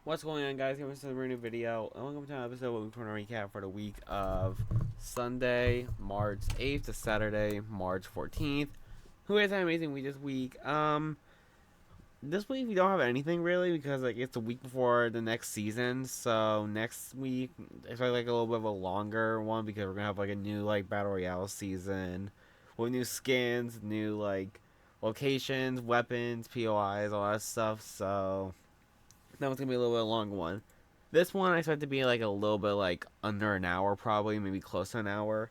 What's going on, guys? Here with a brand new video. And welcome to an episode where we're doing a recap for the week of Sunday, March 8th to Saturday, March 14th. Who has had an amazing week this week? This week we don't have anything really because it's a week before the next season. So next week it's like a little bit of a longer one because we're gonna have like a new battle royale season with new skins, new locations, weapons, POIs, all that stuff. So that one's gonna be a little bit long one. This one I expect to be like a little bit under an hour, probably maybe close to an hour.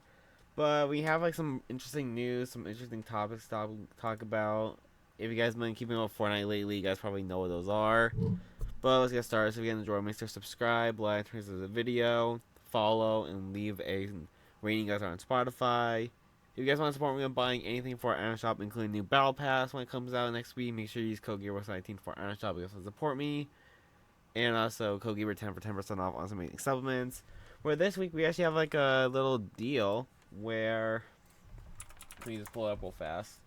But we have some interesting news, some interesting topics to talk about. If you guys have been keeping up with Fortnite lately, you guys probably know what those are. But let's get started. So if you guys enjoy, make sure to subscribe, like, turn the video, follow, and leave a rating. You guys are on Spotify. If you guys want to support me on buying anything for our Iron Shop, including new Battle Pass when it comes out next week, make sure you use code Gaberboy19 for Iron Shop. You guys want to support me. And also code Gaber10 for 10% off on some amazing supplements. Where this week we actually have a little deal where, let me just pull it up real fast.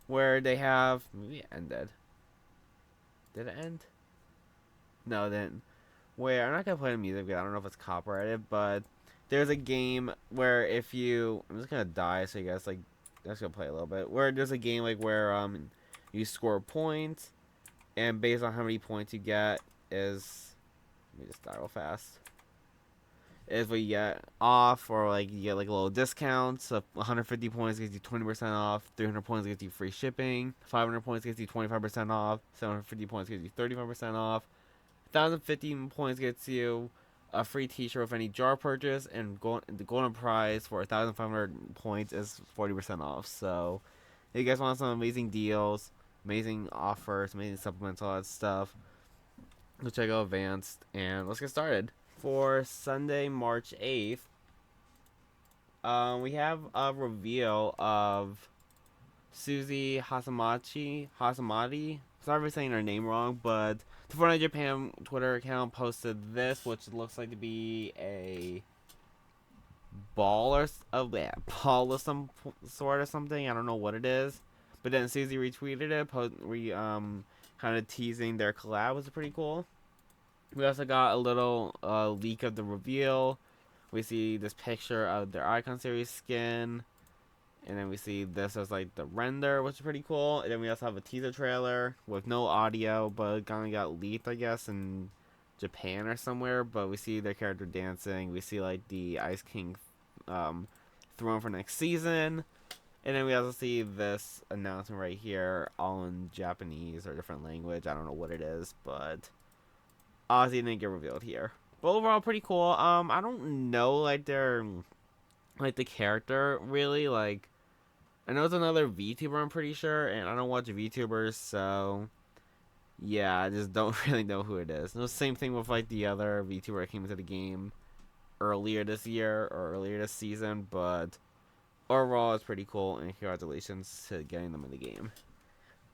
Where they have, maybe it ended. Did it end? No, it didn't. Where I'm not gonna play the music because I don't know if it's copyrighted, but there's a game where if you, I'm just gonna die, so you guys I'm just gonna play a little bit. Where there's a game where you score points, and based on how many points you get is, let me just die real fast. Is what you get off, or you get a little discount. So 150 points gets you 20% off. 300 points gets you free shipping. 500 points gets you 25% off. 750 points gets you 35% off. 1,050 points gets you a free T-shirt with any jar purchase, and the golden prize for 1,500 points is 40% off. So, if you guys want some amazing deals, amazing offers, amazing supplements, all that stuff, go check out Advanced, and let's get started. For Sunday, March 8th, we have a reveal of Suzy Hasamati. Sorry for saying her name wrong, but the Fortnite Japan Twitter account posted this, which looks like to be a ball or ball of some sort or something. I don't know what it is. But then Suzy retweeted it, kind of teasing their collab, which is pretty cool. We also got a little leak of the reveal. We see this picture of their Icon Series skin. And then we see this as the render, which is pretty cool. And then we also have a teaser trailer with no audio, but it kind of got leaked, I guess, in Japan or somewhere. But we see their character dancing. We see the Ice King throne for next season. And then we also see this announcement right here, all in Japanese or different language. I don't know what it is, but Ozzy didn't get revealed here. But overall, pretty cool. I don't know their the character really. I know it's another VTuber, I'm pretty sure, and I don't watch VTubers, so yeah, I just don't really know who it is. No, same thing with the other VTuber that came into the game earlier this year or earlier this season, but overall it's pretty cool, and congratulations to getting them in the game.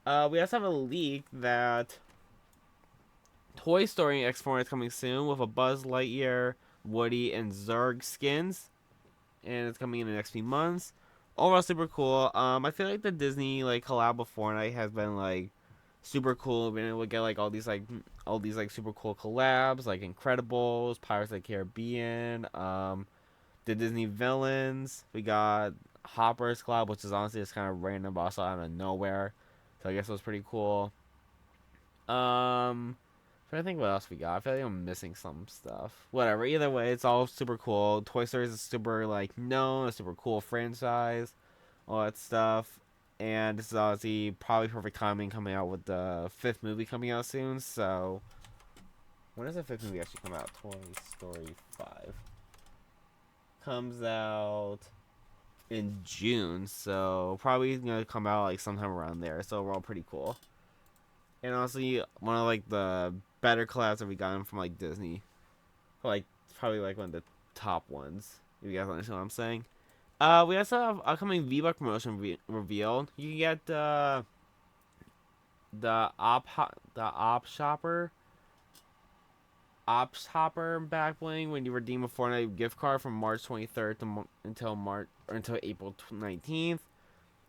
We also have a leak that Toy Story X Fortnite is coming soon with a Buzz Lightyear, Woody, and Zurg skins, and it's coming in the next few months. Overall, super cool. I feel like the Disney collab with Fortnite has been super cool. Being able to get all these super cool collabs like Incredibles, Pirates of the Caribbean, the Disney villains. We got Hopper's collab, which is honestly just kind of random, but also out of nowhere. So I guess it was pretty cool. Trying to think what else we got. I feel like I'm missing some stuff. Whatever. Either way, it's all super cool. Toy Story is a super known, a super cool franchise, all that stuff. And this is obviously probably perfect timing coming out with the fifth movie coming out soon. So when does the fifth movie actually come out? Toy Story 5 comes out in June, so probably gonna come out sometime around there. So we're all pretty cool. And honestly, one of the better collabs that we gotten from Disney. Probably one of the top ones. If you guys understand what I'm saying. We also have upcoming V-Buck promotion revealed. You can get the Ops Hopper back bling when you redeem a Fortnite gift card from March 23rd to until April 19th.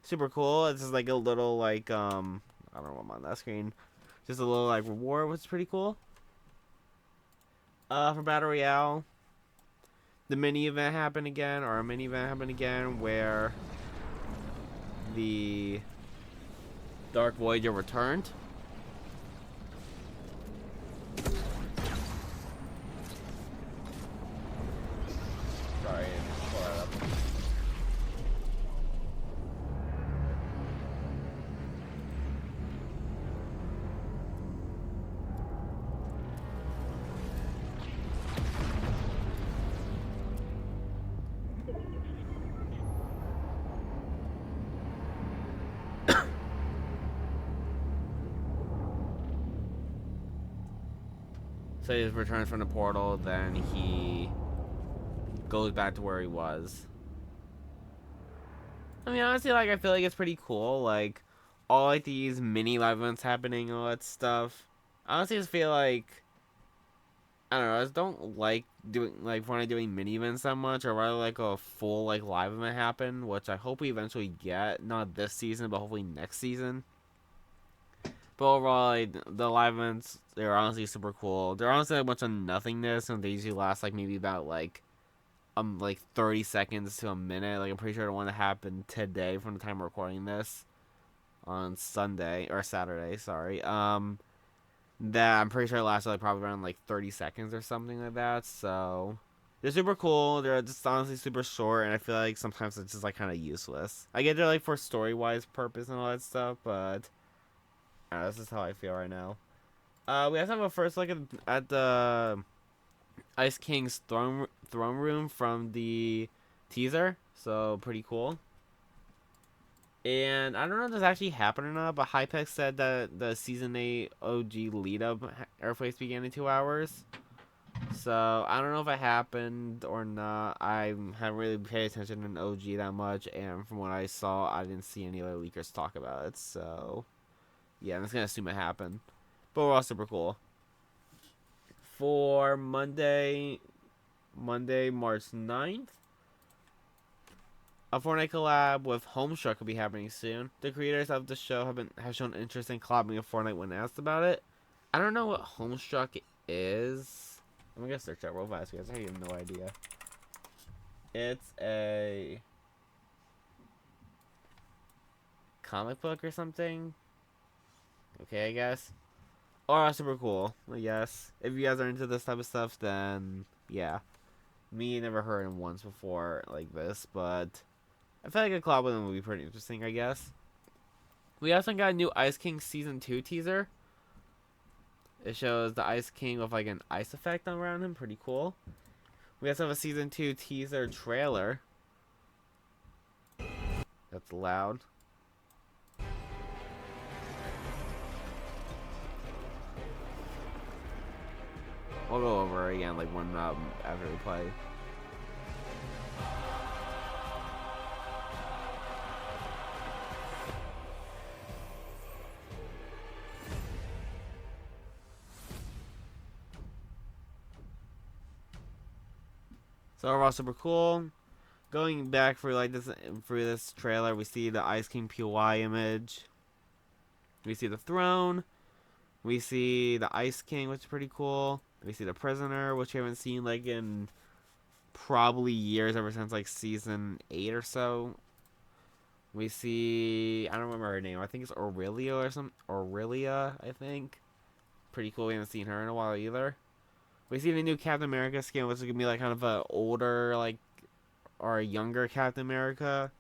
Super cool. It's just a little I don't know what I'm on that screen. Just a little reward, which is pretty cool. For Battle Royale, the mini event happened again, or a mini event happened again, where the Dark Voyager returned. Sorry, I didn't pull that up. So he returns from the portal, then he goes back to where he was. I mean, honestly, like, I feel like it's pretty cool. Like, all, like, these mini live events happening and all that stuff. I honestly just feel like, I don't know, I just don't like Fortnite doing mini events that much. Or rather like a full, like, live event happen, which I hope we eventually get. Not this season, but hopefully next season. But overall, like, the live events, they're honestly super cool. They're honestly a bunch of nothingness, and they usually last, like, maybe about, like 30 seconds to a minute. Like, I'm pretty sure the one that happened today from the time we're recording this on Sunday or Saturday, sorry. That I'm pretty sure it lasted like probably around like 30 seconds or something like that. So they're super cool. They're just honestly super short, and I feel like sometimes it's just like kind of useless. I get they're like for story wise purpose and all that stuff, but I don't know, this is how I feel right now. We also have a first look at the Ice King's throne room from the teaser, so pretty cool. And I don't know if this actually happened or not, but Hypex said that the Season 8 OG lead-up airplanes began in 2 hours. So, I don't know if it happened or not. I haven't really paid attention to OG that much, and from what I saw, I didn't see any other leakers talk about it. So, yeah, I'm just going to assume it happened. But we're all super cool. For Monday, March 9th, a Fortnite collab with Homestruck will be happening soon. The creators of the show have shown interest in collabing with Fortnite when asked about it. I don't know what Homestruck is. I'm gonna search that real fast because I have no idea. It's a comic book or something. Okay, I guess. Or super cool, I guess. If you guys are into this type of stuff, then yeah. Me never heard him once before like this, but I feel like a collab with him would be pretty interesting, I guess. We also got a new Ice King Season 2 teaser. It shows the Ice King with like an ice effect around him. Pretty cool. We also have a Season 2 teaser trailer. That's loud. We'll go over it again like one after we play. So overall, super cool. Going back for like this trailer, we see the Ice King POI image. We see the throne. We see the Ice King, which is pretty cool. We see the prisoner, which we haven't seen like in probably years, ever since like season 8 or so. We see, I don't remember her name. I think it's Aurelia or something. Aurelia, I think. Pretty cool. We haven't seen her in a while either. We see the new Captain America skin, which is gonna be like kind of a older, like, or a younger Captain America.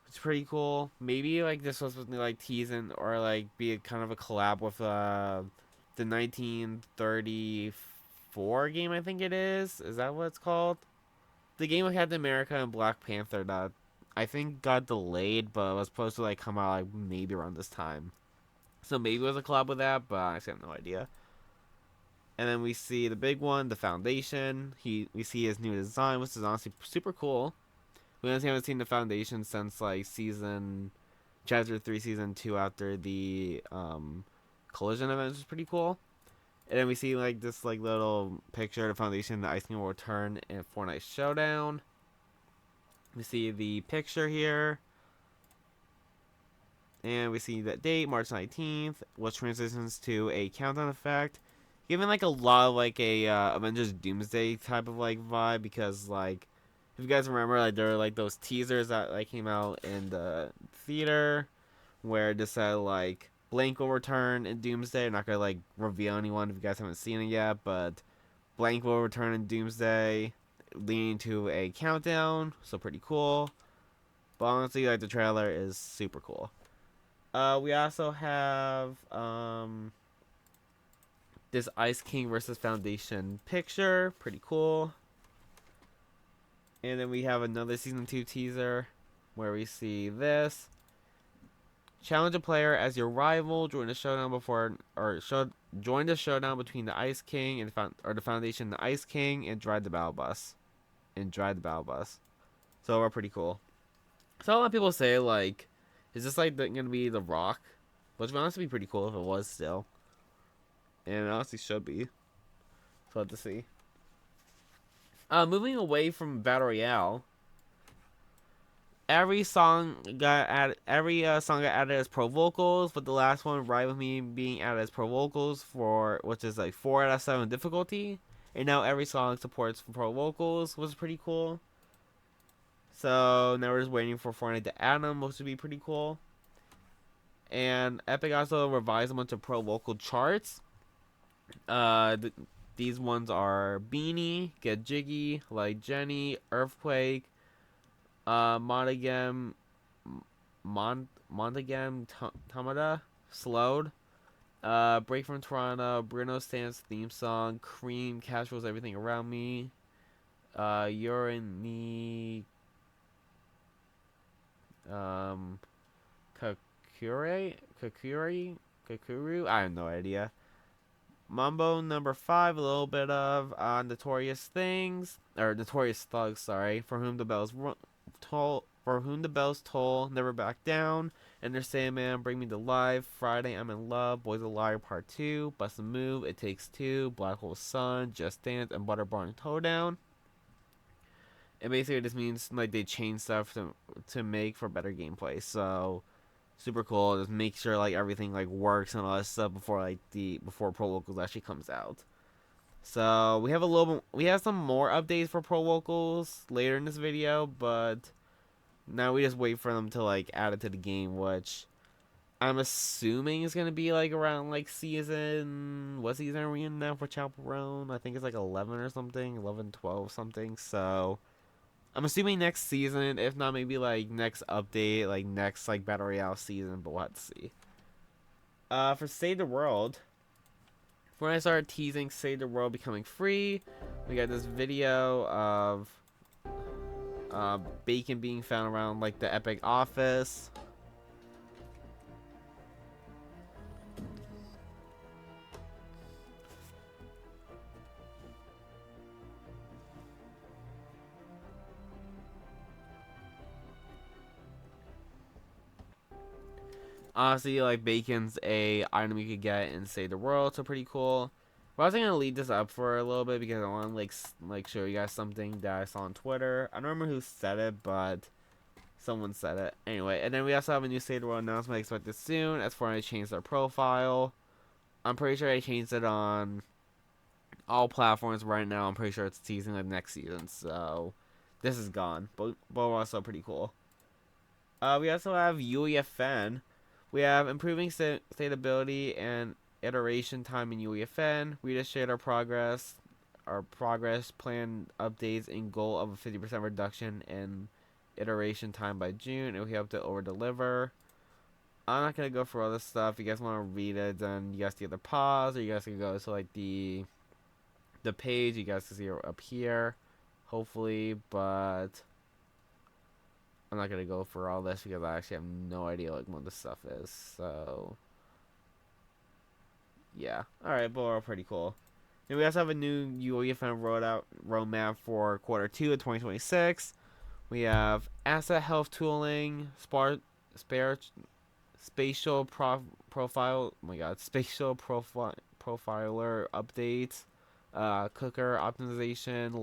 It's pretty cool. Maybe like this was supposed to like teasing or like be a kind of a collab with the 1934 game, I think it is. Is that what it's called? The game with Captain America and Black Panther that I think got delayed, but was supposed to like come out like maybe around this time. So maybe it was a collab with that, but I actually have no idea. And then we see the big one, the Foundation. We see his new design, which is honestly super cool. We honestly haven't seen the Foundation since like Chapter 3, Season 2 after the Collision event, which is pretty cool. And then we see like this like little picture of the Foundation, the Ice King will return in Fortnite Showdown. We see the picture here. And we see that date, March 19th, which transitions to a countdown effect. giving like a lot of like a Avengers Doomsday type of like vibe, because like if you guys remember, like there were like those teasers that like came out in the theater where it just said like Blank will return in Doomsday. I'm not gonna like reveal anyone if you guys haven't seen it yet, but Blank will return in Doomsday, leading to a countdown. So pretty cool. But honestly, like the trailer is super cool. We also have this Ice King versus Foundation picture, pretty cool. And then we have another season 2 teaser where we see this. Challenge a player as your rival. Join the showdown join the showdown between the Ice King and the Foundation, the Ice King, and drive the battle bus. So we're pretty cool. So a lot of people say like, is this like gonna be The Rock? Which would honestly be pretty cool if it was still. And it honestly should be. So let's see. Moving away from Battle Royale, every song got added as pro vocals, but the last one, Ride With Me, being added as pro vocals for which is like 4 out of 7 difficulty, and now every song supports pro vocals, which is pretty cool. So now we're just waiting for Fortnite to add them, which would be pretty cool. And Epic also revised a bunch of pro vocal charts. These ones are Beanie, Get Jiggy, Like Jenny, Earthquake, Monogam, Tamada, Slowed, Break from Toronto, Bruno Stance theme song, Cream, Casuals, Everything Around Me, You're in the, Kakuru, I have no idea. Mambo number 5, a little bit of Notorious Thugs, sorry, for whom the bells toll, never back down. Enter Sandman, Bring Me to Life, Friday, I'm in Love, Boys a Liar Part 2, Bust a Move, It Takes Two, Black Hole Sun, Just Dance, and Butterbarn Towdown. And basically, this means like they change stuff to make for better gameplay. So super cool. Just make sure like everything like works and all that stuff before Pro Locals actually comes out. So we have some more updates for Pro Locals later in this video, but now we just wait for them to like add it to the game, which I'm assuming is gonna be like around like what season are we in now for Chaperone? I think it's like 11 or something, 11, 12 something. So I'm assuming next season, if not maybe like next update, like next like Battle Royale season, but we'll have to see. For Save the World, when I started teasing Save the World becoming free, we got this video of bacon being found around like the Epic office. Honestly, like bacon's a item you could get in Save the World, so pretty cool. But I was gonna leave this up for a little bit because I want to like show you guys something that I saw on Twitter. I don't remember who said it, but someone said it. Anyway, and then we also have a new Save the World announcement expected soon as Fortnite changed their profile. I'm pretty sure they changed it on all platforms right now. I'm pretty sure it's teasing like next season, so this is gone. But also pretty cool. We also have UEFN. We have improving stability and iteration time in UEFN. We just shared our progress plan updates and goal of a 50% reduction in iteration time by June, and we hope to over deliver. I'm not gonna go for all this stuff. If you guys want to read it, then you guys can either pause or you guys can go to like the page. You guys can see it up here, hopefully, but I'm not gonna go for all this because I actually have no idea like what this stuff is. So yeah, all right, but we're pretty cool. And we also have a new UEFN roadmap for Q2 of 2026. We have asset health tooling, spatial profile. Oh my God, spatial profiler updates, cooker optimization,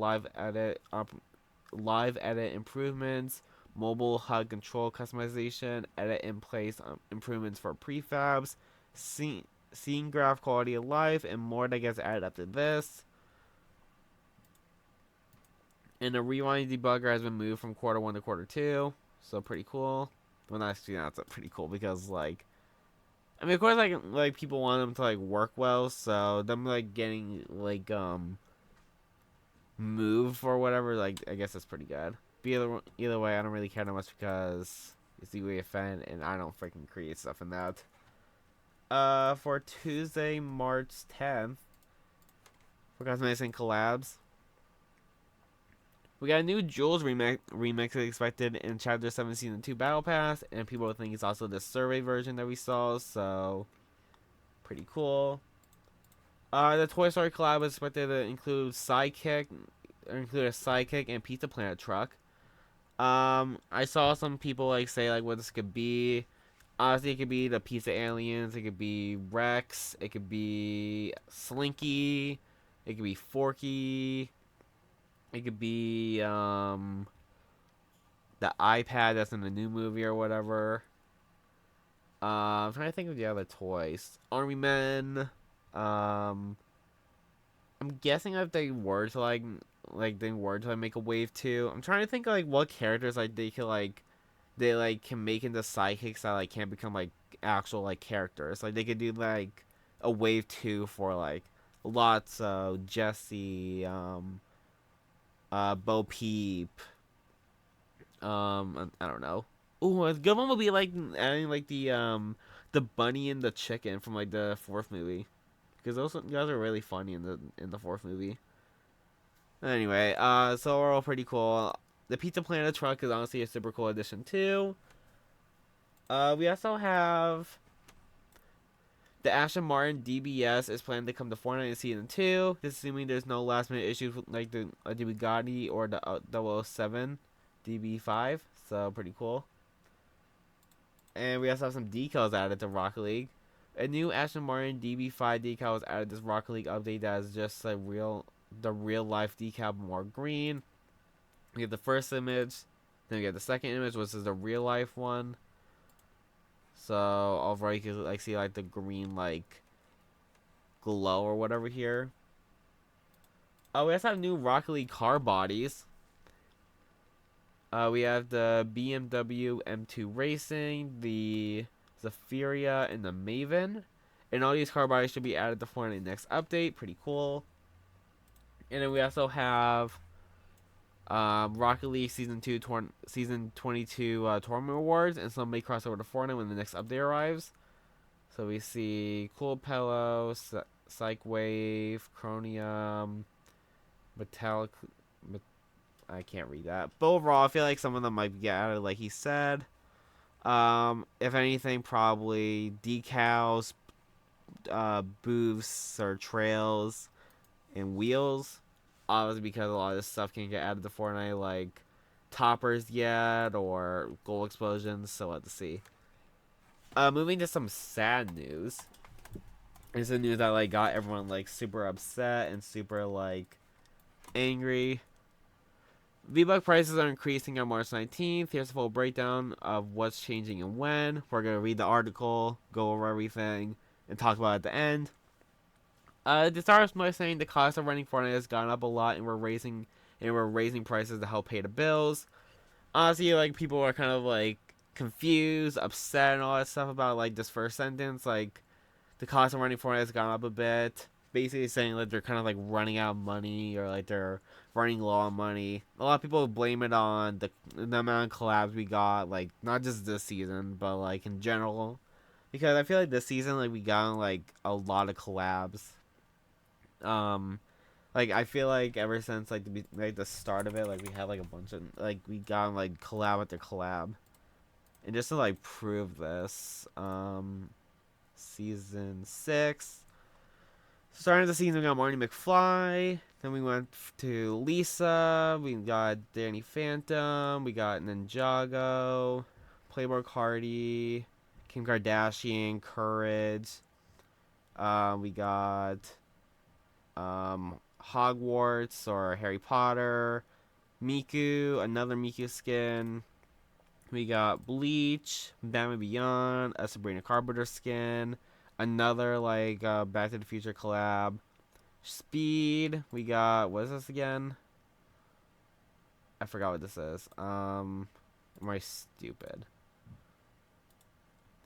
live edit improvements, mobile HUD control customization, edit in place improvements for prefabs, seeing graph quality of life, and more that gets added after this. And the rewind debugger has been moved from quarter 1 to quarter 2, so pretty cool. Well, not actually, that's pretty cool because like, I mean, of course, like people want them to like work well, so them like getting like move or whatever, like I guess that's pretty good. But either way, I don't really care that much because it's the way fan, and I don't freaking create stuff in that. For Tuesday, March 10th, for guys and collabs, we got a new Jules remix expected in Chapter 7 Season 2 Battle Pass, and people think it's also the survey version that we saw, so pretty cool. The Toy Story collab is expected to include include a sidekick and Pizza Planet truck. I saw some people like say like what this could be. Honestly, it could be the Pizza Aliens. It could be Rex. It could be Slinky. It could be Forky. It could be the iPad that's in the new movie or whatever. I'm trying to think of the other toys. Army Men. I'm guessing if they were to make a wave 2. I'm trying to think of, like what characters like they like can make into sidekicks that like can't become like actual like characters. Like they could do like a wave 2 for like lots of Jesse, Bo Peep, I don't know. Ooh, a good one would be like adding like the bunny and the chicken from like the 4th movie, because those guys are really funny in the 4th movie. Anyway, so we're all pretty cool. The Pizza Planet truck is honestly a super cool addition too. We also have the Aston Martin DBS is planned to come to Fortnite in Season 2. This assuming there's no last minute issues with like the Bugatti or the 007 DB5. So pretty cool. And we also have some decals added to Rocket League. A new Aston Martin DB5 decal was added to this Rocket League update that is just like the real life decal, more green. We have the first image, then we have the second image, which is the real life one. So overall, you can like see like the green like glow or whatever here. We also have new Rocket League car bodies. We have the BMW M2 Racing, the Zephyria, and the Maven. And all these car bodies should be added to Fortnite next update. Pretty cool. And then we also have Rocket League Season 22 Tournament Awards, and some may cross over to Fortnite when the next update arrives. So we see Cool Pillow, Psych Wave, Chromium, Metallic. I can't read that. But overall, I feel like some of them might get added, like he said. If anything, probably decals, booths or trails, and wheels. Obviously, because a lot of this stuff can't get added to Fortnite, like toppers yet or goal explosions. So let's see. Moving to some sad news. It's the news that like got everyone like super upset and super like angry. V-Buck prices are increasing on March 19th. Here's a full breakdown of what's changing and when. We're going to read the article, go over everything, and talk about it at the end. The start by saying the cost of running Fortnite has gone up a lot, and we're raising prices to help pay the bills. Honestly, like people are kind of like confused, upset, and all that stuff about like this first sentence. Like the cost of running Fortnite has gone up a bit. Basically saying like they're kind of like running out of money, or like they're running low on money. A lot of people blame it on the amount of collabs we got, like not just this season, but like in general. Because I feel like this season, like we got like a lot of collabs. Like I feel like ever since like the start of it, like we had like a bunch of like we got like collab after collab, and just to like prove this, season 6. Starting the season, we got Marty McFly. Then we went to Lisa. We got Danny Phantom. We got Ninjago, Playboy Cardi, Kim Kardashian, Courage. We got Hogwarts or Harry Potter, Miku, another Miku skin. We got Bleach, Batman Beyond, a Sabrina Carpenter skin, Another like Back to the Future collab. Speed. We got, what is this again? I forgot what this is. Am I stupid?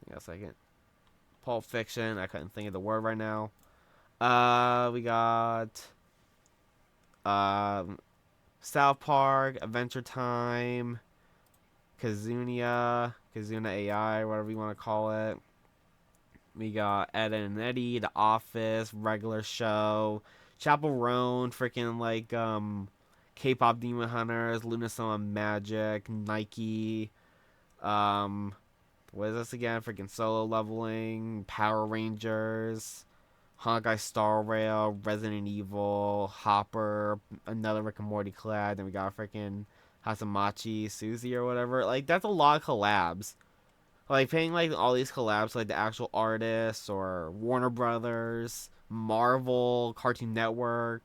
Hang on a second. Pulp Fiction. I couldn't think of the word right now. We got um South Park, Adventure Time, Kazuna AI, whatever you want to call it. We got Ed and Eddie, The Office, Regular Show, Chapel Roan, freaking like K-pop Demon Hunters, Lunasoma Magic, Nike, um, what is this again? Freaking Solo Leveling, Power Rangers, Honkai Star Rail, Resident Evil, Hopper, another Rick and Morty collab. Then we got freaking Hasamachi, Susie or whatever. Like that's a lot of collabs. Like paying like all these collabs, like the actual artists or Warner Brothers, Marvel, Cartoon Network,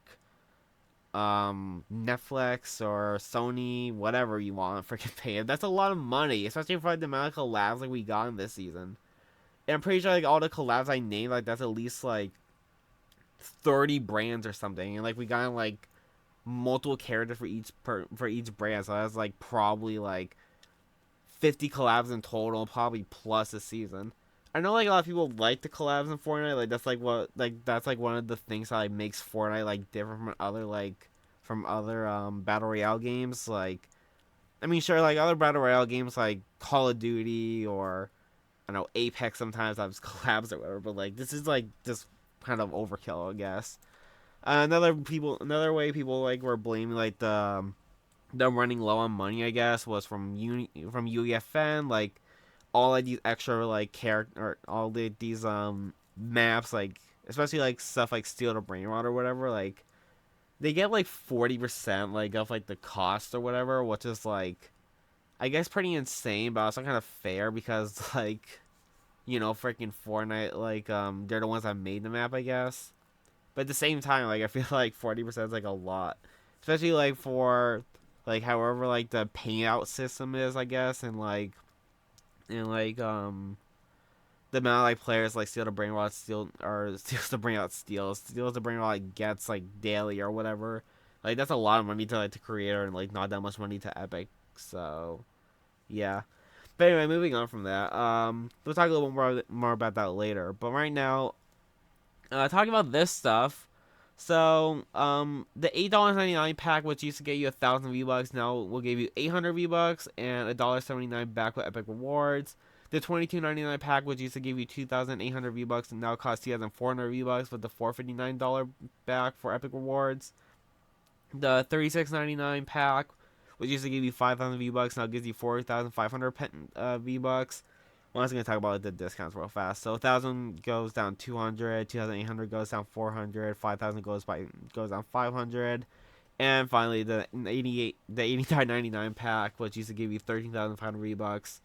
Netflix or Sony, whatever you want, freaking pay it. That's a lot of money, especially for like, the amount of collabs like we got in this season. And I'm pretty sure like all the collabs I named, like that's at least like 30 brands or something, and like we got like multiple characters for each brand, so that's like probably like 50 collabs in total, probably plus a season. I know like a lot of people like the collabs in Fortnite, like that's like one of the things that like makes Fortnite like different from other battle royale games. Like I mean, sure, like other battle royale games like Call of Duty or I don't know Apex sometimes has collabs or whatever, but like this is like just kind of overkill, I guess. Another way people like were blaming like them running low on money, I guess, was from UEFN, like all like these extra like character or these maps, like especially like stuff like Steel to Brainrot or whatever, like they get like 40% like of like the cost or whatever, which is like I guess pretty insane, but also kind of fair because like freaking Fortnite, like they're the ones that made the map, I guess. But at the same time, like I feel like 40% is like a lot, especially like for like however like the payout system is, I guess, and the amount of like players like Steel to Bring Out Steel or Steals to Bring Out Steals to Bring Out like gets like daily or whatever. Like that's a lot of money to like to creator and like not that much money to Epic. So yeah. But anyway, moving on from that, we'll talk a little more about that later. But right now, talking about this stuff. So, the $8.99 pack, which used to get you 1,000 V-Bucks, now will give you 800 V-Bucks and $1.79 back with Epic Rewards. The $22.99 pack, which used to give you 2,800 V-Bucks, and now costs 2,400 V-Bucks with the $459 back for Epic Rewards. The $36.99 pack, which used to give you 5,000 V-Bucks, now gives you 4,500 V-Bucks. Well, I was going to talk about the discounts real fast. So 1,000 goes down 200, 2,800 goes down 400, 5,000 goes down 500, and finally the 89.99 pack, which used to give you 13,500 V-Bucks,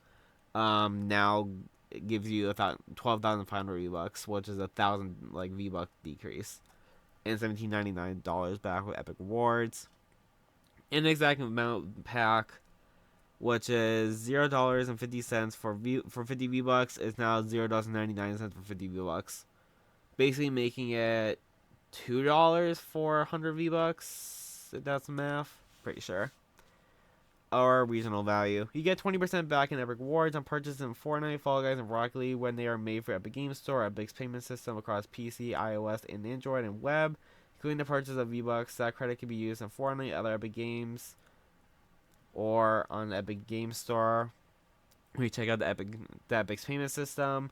now it gives you 12,500 V-Bucks, which is 1,000 like V-Buck decrease, and $17.99 back with Epic Rewards. In the exact amount pack, which is $0.50 for 50 V-Bucks, is now $0.99 for 50 V-Bucks. Basically making it $2 for 100 V-Bucks, if that's math. Pretty sure. Or regional value. You get 20% back in Epic Rewards on purchases in Fortnite, Fall Guys, and Rocket League when they are made for Epic Games Store, Epic's payment system across PC, iOS, and Android, and web, including the purchase of V-Bucks. That credit can be used in Fortnite, other Epic Games, or on the Epic Game Store. We check out the Epic's payment system.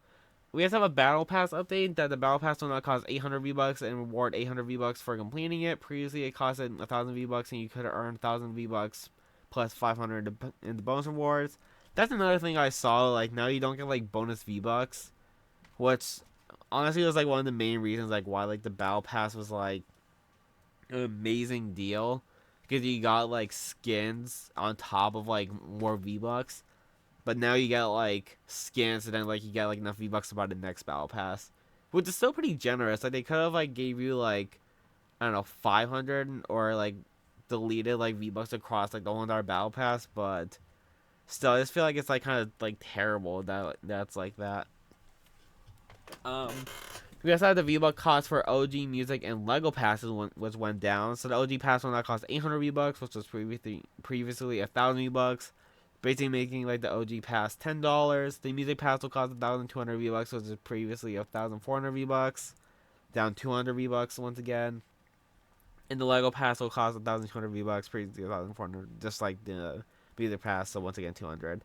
We also have a Battle Pass update that the Battle Pass will now cost 800 V-Bucks and reward 800 V-Bucks for completing it. Previously, it costed 1,000 V-Bucks and you could earn 1,000 V-Bucks plus 500 in the bonus rewards. That's another thing I saw. Like now you don't get like bonus V-Bucks, which honestly was like one of the main reasons like why like the Battle Pass was like an amazing deal. Because you got like skins on top of like more V-Bucks, but now you get like skins and then like you get like enough V-Bucks to buy the next battle pass, which is still pretty generous. Like they could have like gave you like I don't know 500 or like deleted like V-Bucks across like the whole entire battle pass, but still I just feel like it's like kind of like terrible that that's like that. Um, because how the V-Buck cost for OG music and Lego passes went down. So the OG pass will now cost 800 V-Bucks, which was previously 1,000 V-Bucks, basically making like the OG pass $10. The music pass will cost 1,200 V-Bucks, which was previously 1,400 V-Bucks, down 200 V-Bucks once again. And the Lego pass will cost 1,200 V-Bucks, previously 1,400, just like the music pass. So once again, 200.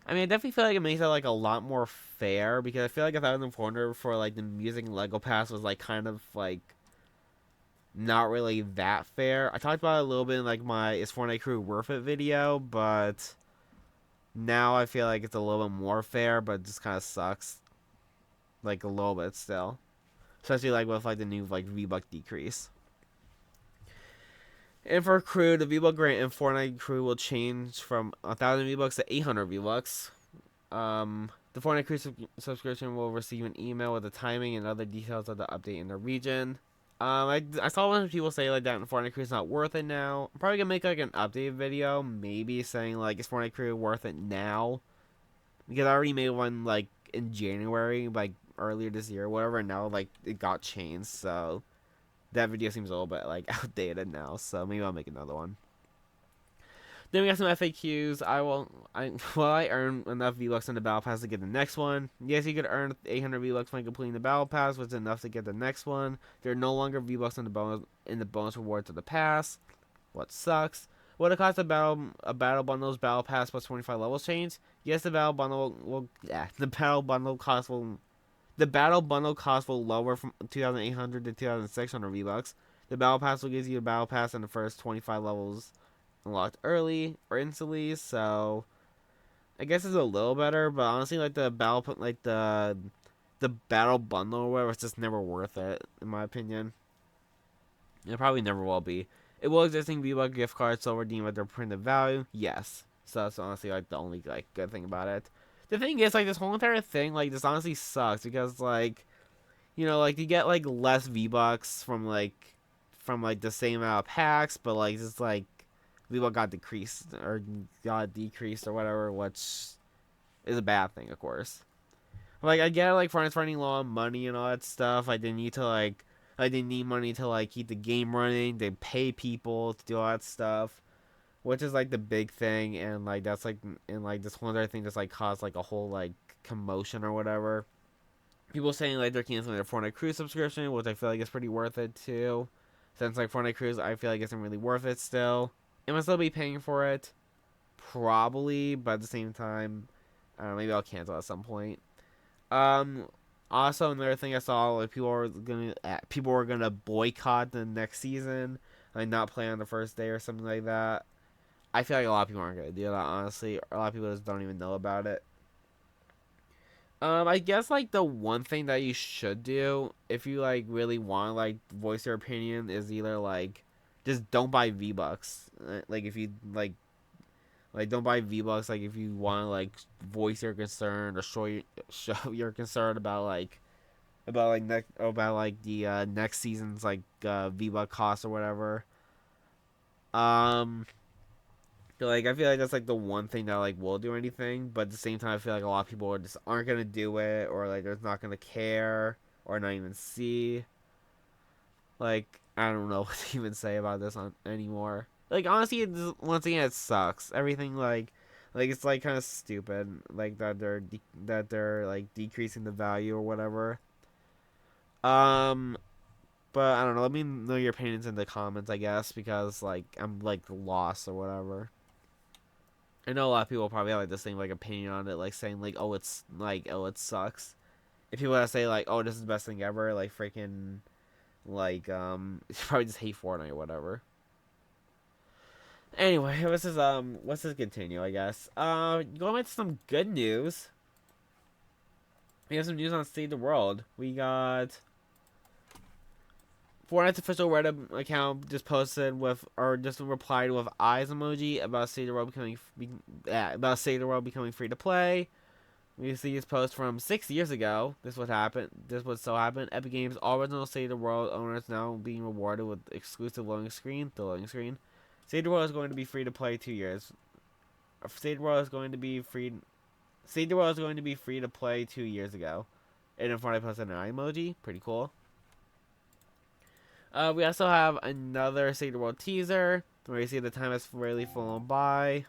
I mean, I definitely feel like it makes it like a lot more fair because I feel like 1,400 for like the music and Lego pass was like kind of like not really that fair. I talked about it a little bit in like my "Is Fortnite Crew Worth It" video, but now I feel like it's a little bit more fair, but it just kind of sucks like a little bit still, especially like with like the new like V-Buck decrease. And for crew, the V-Buck grant in Fortnite Crew will change from 1,000 V-Bucks to 800 V-Bucks. The Fortnite Crew subscription will receive an email with the timing and other details of the update in the region. I saw a lot of people say like that Fortnite Crew is not worth it now. I'm probably gonna make like an update video, maybe saying like is Fortnite Crew worth it now? Because I already made one like in January, like earlier this year, whatever. And now like it got changed, so that video seems a little bit like outdated now. So maybe I'll make another one. Then we got some FAQs. Will I earn enough V-Bucks on the Battle Pass to get the next one? Yes, you could earn 800 V-Bucks when completing the Battle Pass, which is enough to get the next one. There are no longer V-Bucks in the bonus rewards of the pass. What sucks? What it costs a battle bundle's Battle Pass plus 25 levels change? Yes, the battle bundle will the battle bundle cost will lower from 2,800 to 2,600 V-Bucks. The Battle Pass will give you a Battle Pass in the first 25 levels unlocked early or instantly, so I guess it's a little better, but honestly, like the battle bundle or whatever, it's just never worth it in my opinion. It probably never will be. It will existing V-Buck gift cards still redeem at their printed value, yes. So that's honestly like the only like good thing about it. The thing is, like this whole entire thing, like this honestly sucks because like like you get like less V-Bucks from the same amount of packs, but like just like V-Buck got decreased or got decreased or whatever, which is a bad thing, of course. Like I get like Fortnite's running low on money and all that stuff. I didn't need money to like keep the game running. They pay people to do all that stuff, which is like the big thing, and like that's like and like this whole other thing that's like caused like a whole like commotion or whatever. People saying like they're canceling their Fortnite Cruise subscription, which I feel like is pretty worth it too. Since like Fortnite Cruise, I feel like isn't really worth it still. Am I still be paying for it? Probably, but at the same time, I don't know, maybe I'll cancel at some point. Um, Also another thing I saw, like people were gonna boycott the next season, like not play on the first day or something like that. I feel like a lot of people aren't gonna do that. Honestly, a lot of people just don't even know about it. I guess like the one thing that you should do if you like really want to like voice your opinion is either like just don't buy V Bucks. Like if you like don't buy V Bucks. Like if you want to like voice your concern or show your concern about like the next season's like V Buck cost or whatever. Um, like I feel like that's like the one thing that like will do anything, but at the same time I feel like a lot of people aren't gonna do it, or like they're not gonna care or not even see. Like I don't know what to even say about this anymore. Like honestly, once again, it sucks. Everything like it's like kind of stupid. Like that they're like decreasing the value or whatever. Um, but I don't know. Let me know your opinions in the comments, I guess, because like I'm like lost or whatever. I know a lot of people probably have like the same like opinion on it, like saying like oh it sucks. If people that say like oh this is the best thing ever, like freaking like you probably just hate Fortnite or whatever. Anyway, let's just continue, I guess. Going into some good news. We have some news on State of the World. We got Fortnite's official Reddit account just posted with, or just replied with eyes emoji about State of the World becoming free to play. We see this post from 6 years ago. This would happen. This would so happen. Epic Games' original State of the World owners now being rewarded with exclusive loading screen. The loading screen. State of the World is going to be free to play 2 years. State of the World is going to be free. State of the World is going to be free to play 2 years ago. And then Fortnite posted an eye emoji. Pretty cool. We also have another Save the World teaser where you see the time has really flown by.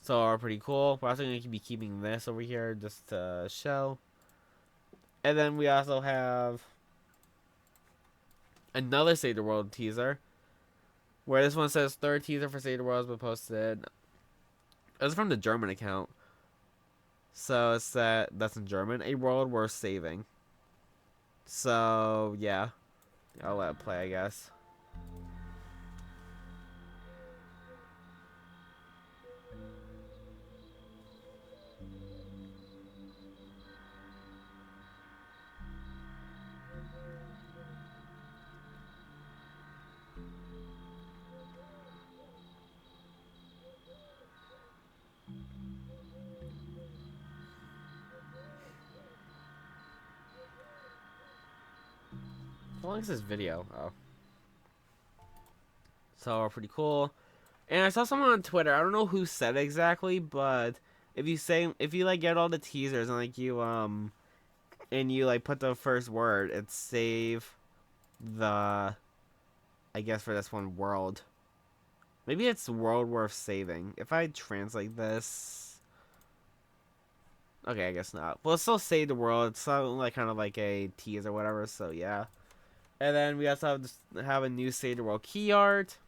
So pretty cool. We're also going to be keeping this over here just to show. And then we also have another Save the World teaser, where this one says third teaser for Save the World has been posted. It's from the German account. So it's that's in German. A world worth saving. So yeah. I'll let it play, I guess. How long is this video? Oh. So pretty cool. And I saw someone on Twitter. I don't know who said it exactly, but if you like get all the teasers and like you like put the first word, it's save the, I guess for this one, world. Maybe it's world worth saving. If I translate this, okay, I guess not. Well, it's still save the world. It's still like kind of like a tease or whatever. So yeah. And then we also have a new Save the World key art.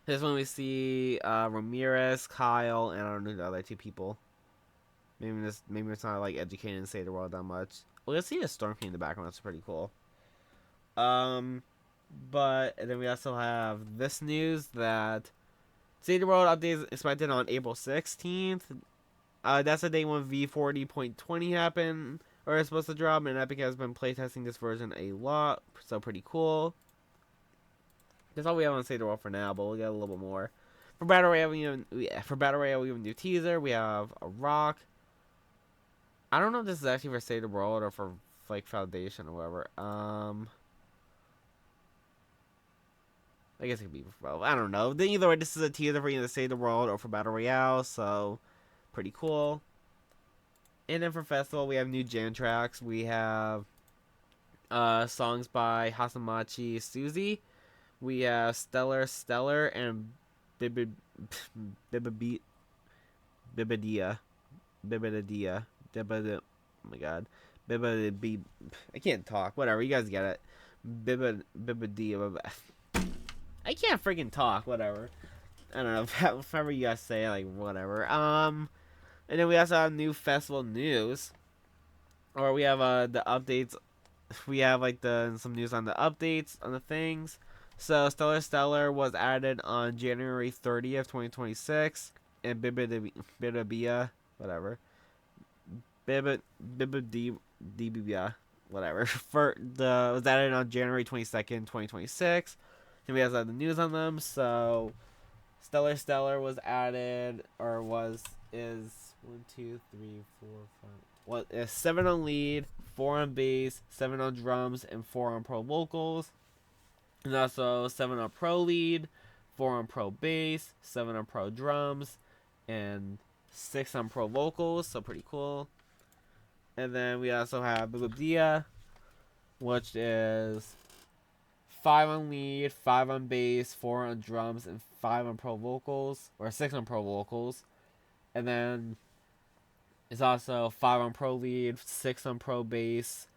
This one we see Ramirez, Kyle, and I don't know the other two people. Maybe it's not like educating and Save the World that much. Well, let's see a Storm King in the background. That's pretty cool. But and then we also have this news that Save the World update is expected on April 16th. That's the day when V40.20 happened, or is supposed to drop, and Epic has been playtesting this version a lot, so pretty cool. That's all we have on Save the World for now, but we'll get a little bit more. For Battle Royale, we have a new teaser. We have a rock. I don't know if this is actually for Save the World or for like Foundation or whatever. I guess it could be for both. I don't know. Then either way, this is a teaser for either Save the World or for Battle Royale, so pretty cool. And then for Festival, we have new jam tracks. We have songs by Hasamachi Suzy. We have Stellar and Bibidia. Oh my god. I can't talk. Whatever, you guys get it. Bibidia. I can't freaking talk. Whatever. I don't know. However you guys say it, like whatever. And then we also have new festival news. Or we have the updates. We have like some news on the updates on the things. So Stellar was added on January 30th, 2026, and Bibibia, whatever. Bibibia, whatever. Was added on January 22nd, 2026. And we have the news on them. So Stellar was added, or is 1, 2, 3, 4, 5. Well, is 7 on lead, 4 on bass, 7 on drums, and 4 on pro vocals. And also 7 on pro lead, 4 on pro bass, 7 on pro drums, and 6 on pro vocals. So pretty cool. And then we also have Bibibia, which is 5 on lead, 5 on bass, 4 on drums, and 5 on pro vocals, or 6 on pro vocals. And then it's also 5 on pro lead, 6 on pro bass,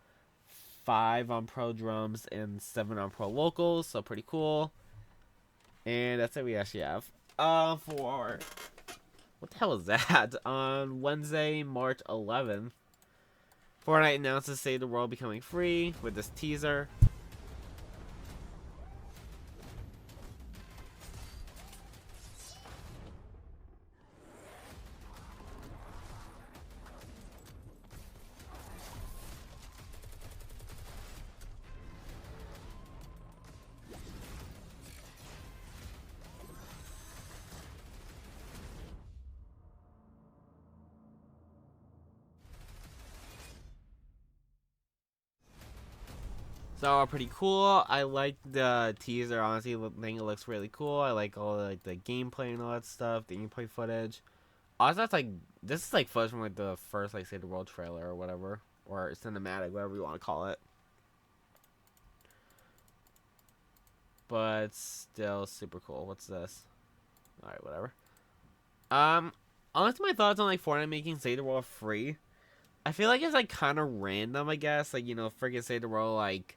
5 on pro drums, and 7 on pro vocals. So pretty cool. And that's it we actually have. For what the hell is that? On Wednesday, March 11th, Fortnite announces Save the World becoming free with this teaser. So pretty cool. I like the teaser. Honestly, I think it looks really cool. I like all the gameplay and all that stuff, the gameplay footage. Also, that's like this is like footage from like the first like Save the World trailer or whatever, or cinematic, whatever you want to call it. But still super cool. What's this? All right, whatever. Honestly, my thoughts on like Fortnite making Save the World free. I feel like it's like kind of random. I guess like freaking Save the World like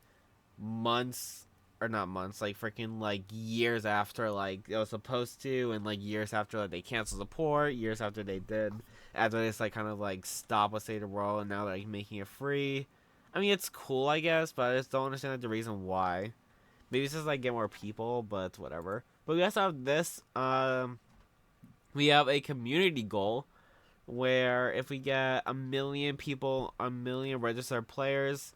months or not months, like freaking like years after like it was supposed to, and like years after like they canceled support, years after they did, after they just like kind of like stop with Save the World, and now they're like making it free. I mean, it's cool, I guess, but I just don't understand like, the reason why. Maybe it's just like get more people, but whatever. But we also have this. We have a community goal where if we get a million people, a million registered players,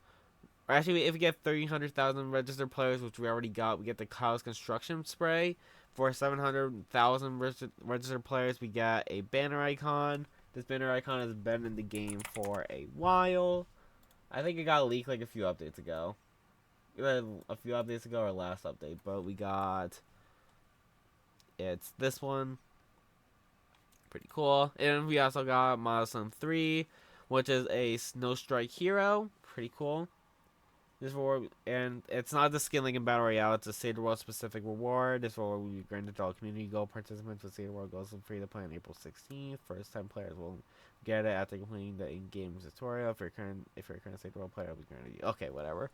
or actually, if we get 300,000 registered players, which we already got, we get the Kyle's construction spray. For 700,000 registered players, we get a banner icon. This banner icon has been in the game for a while. I think it got leaked like a few updates ago. A few updates ago or last update, but we got it's this one. Pretty cool. And we also got Milestone 3, which is a Snow Strike hero. Pretty cool. This reward, and it's not the skin like in Battle Royale, it's a Save the World specific reward. This reward will be granted to all community goal participants with Save the World goals free to play on April 16th. First time players will get it after completing the in-game tutorial. If you're a current Save the World player, it'll be granted you. Okay, whatever.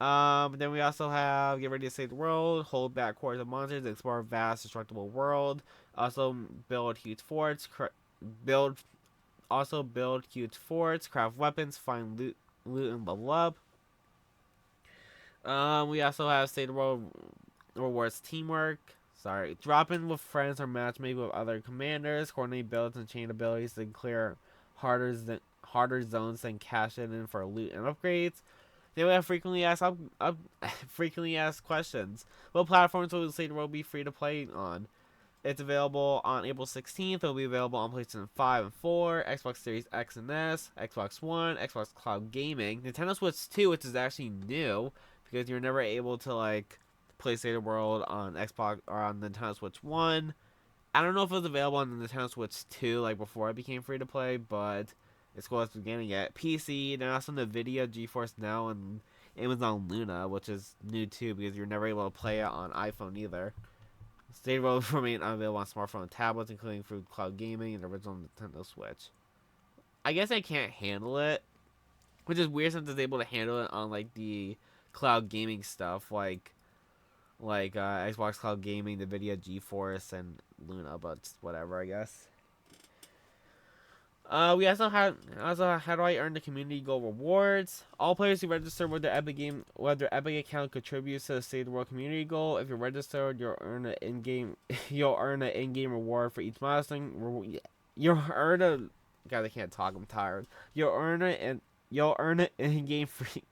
Then we also have Get Ready to Save the World, hold back hordes of monsters, explore a vast destructible world. Also build huge forts, build huge forts, craft weapons, find loot and level up. We also have Save the World rewards teamwork. Sorry, drop in with friends or matchmake with other commanders, coordinate builds and chain abilities to clear harder zones, and cash it in for loot and upgrades. Then we have frequently asked questions. What platforms will Save the World be free to play on? It's available on April 16th. It'll be available on PlayStation 5 and 4, Xbox Series X and S, Xbox One, Xbox Cloud Gaming, Nintendo Switch 2, which is actually new because you're never able to like play Save the World on Xbox or on Nintendo Switch 1. I don't know if it was available on the Nintendo Switch 2 like before it became free to play, but it's cool it's beginning at PC. And also NVIDIA, GeForce Now, and Amazon Luna, which is new too because you're never able to play it on iPhone either. Save the World will remain unavailable on smartphone and tablets, including through cloud gaming and the original Nintendo Switch. I guess I can't handle it, which is weird since it's able to handle it on like the cloud gaming stuff, like Xbox Cloud Gaming, NVIDIA, GeForce, and Luna. But whatever, I guess. We also had how do I earn the community goal rewards? All players who register with their Epic account contributes to the Save the World community goal. If you're registered, you'll earn an in-game reward for each milestone. You'll earn a God, I can't talk. I'm tired. You'll earn an in-game free.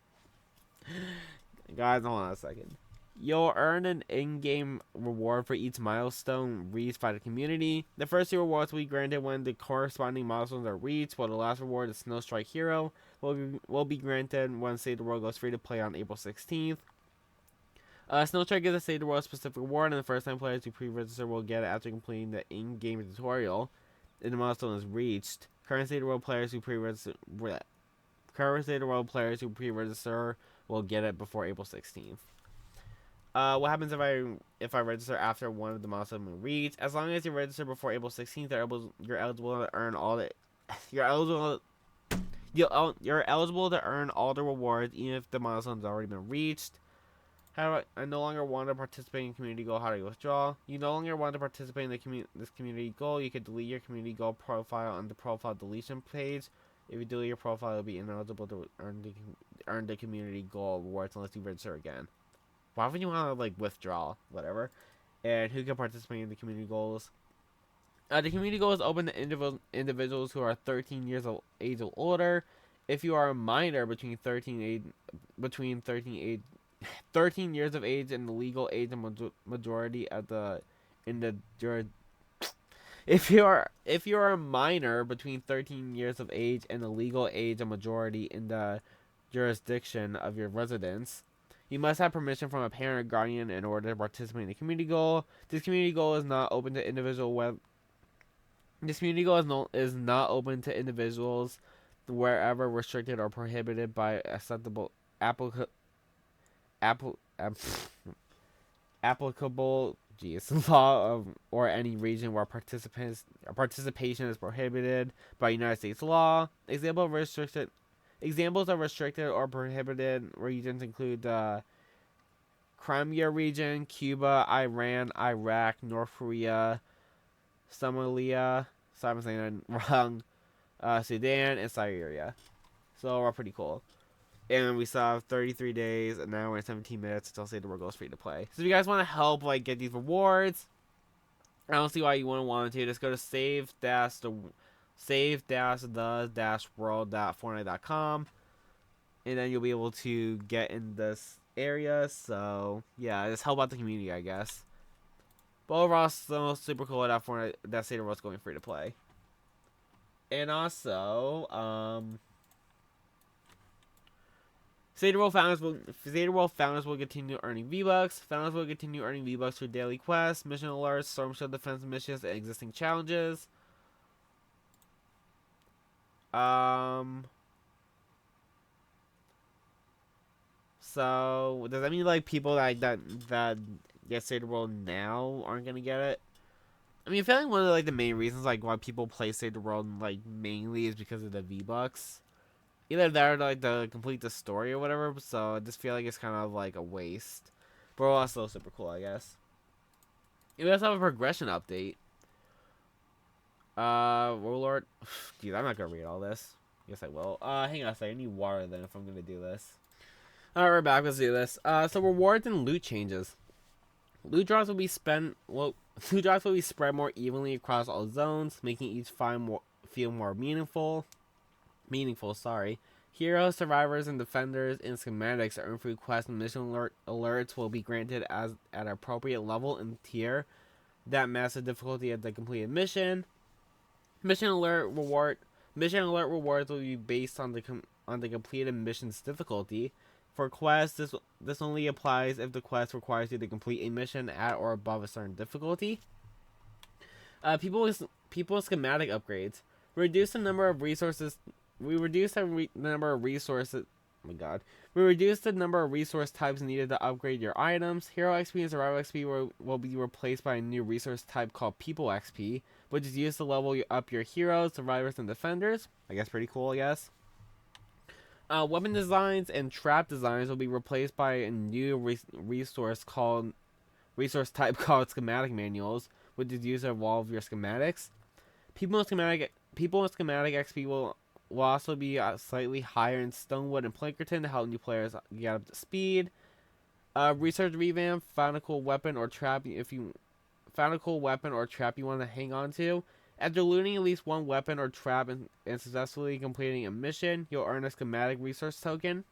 Guys, hold on a second. You'll earn an in-game reward for each milestone reached by the community. The first two rewards will be granted when the corresponding milestones are reached, while the last reward, the Snow Strike Hero, will be granted when Save the World goes free to play on April 16th. Snow Strike is a Save the World specific reward, and the first time players who pre-register will get it after completing the in-game tutorial. If the milestone is reached, current Save the World players who pre-register will get it before April 16th. What happens if I register after one of the milestones is reached? As long as you register before April 16th, you're eligible to earn all the you're eligible to earn all the rewards, even if the milestone's already been reached. How do I no longer want to participate in community goal? How do you withdraw? You no longer want to participate in this community goal. You can delete your community goal profile on the profile deletion page. If you delete your profile, you'll be ineligible to earn the community goal rewards unless you register again. Why would you want to like withdraw? Whatever. And who can participate in the community goals? The community goal is open to individuals who are 13 years of age or older. If you are a minor between 13 years of age and the legal age and majority if you are a minor between 13 years of age and the legal age and majority in the jurisdiction of your residence, You must have permission from a parent or guardian in order to participate in the community goal. This community goal is not open to individual web. This community goal is not open to individuals wherever restricted or prohibited by acceptable applica- appl- applicable law of, or any region where participation is prohibited by United States law. Examples of restricted or prohibited regions include the Crimea region, Cuba, Iran, Iraq, North Korea, Somalia, sorry I'm saying that wrong, Sudan, and Syria. So we're pretty cool. And we still have 33 days, an hour and 17 minutes until Say the World goes free to play. So if you guys want to help like get these rewards, I don't see why you wouldn't want to. Just go to save-the-world.fortnite.com, and then you'll be able to get in this area. So yeah, just help out the community, I guess. But overall, still super cool that Fortnite, that Say the World's going free to play. And also, Say the World founders will continue earning V-Bucks. Founders will continue earning V-Bucks through daily quests, mission alerts, storm shield defense missions, and existing challenges. So does that mean like people that get Say the World now aren't gonna get it? I mean, I feel like one of like the main reasons like why people play Say the World like mainly is because of the V-Bucks. Either that or like to complete the story or whatever. So I just feel like it's kind of like a waste. But also super cool, I guess. We also have a progression update. Warlord. Geez, I'm not gonna read all this. Yes, I will. Hang on a second. I need water then if I'm gonna do this. Alright, we're back. Let's do this. So rewards and loot changes. Loot drops will be spent. Well, loot drops will be spread more evenly across all zones, making each find feel more meaningful. Sorry. Heroes, survivors, and defenders in schematics that earn through quests and mission alerts will be granted as at an appropriate level and tier that match the difficulty of the completed mission. Mission alert rewards will be based on the completed mission's difficulty. For quests, this only applies if the quest requires you to complete a mission at or above a certain difficulty. People with schematic upgrades reduce the number of resources. We reduce the number of resources. Oh my god. We reduce the number of resource types needed to upgrade your items. Hero XP and Survival XP will be replaced by a new resource type called People XP, which is used to level up your heroes, survivors, and defenders. I guess pretty cool, I guess. Weapon designs and trap designs will be replaced by a new resource type called Schematic Manuals, which is used to evolve your schematics. People in schematic XP will also be slightly higher in Stonewood and Plankerton to help new players get up to speed. Research revamp, found a cool weapon or trap you want to hang on to. After looting at least one weapon or trap and successfully completing a mission, you'll earn a schematic resource token.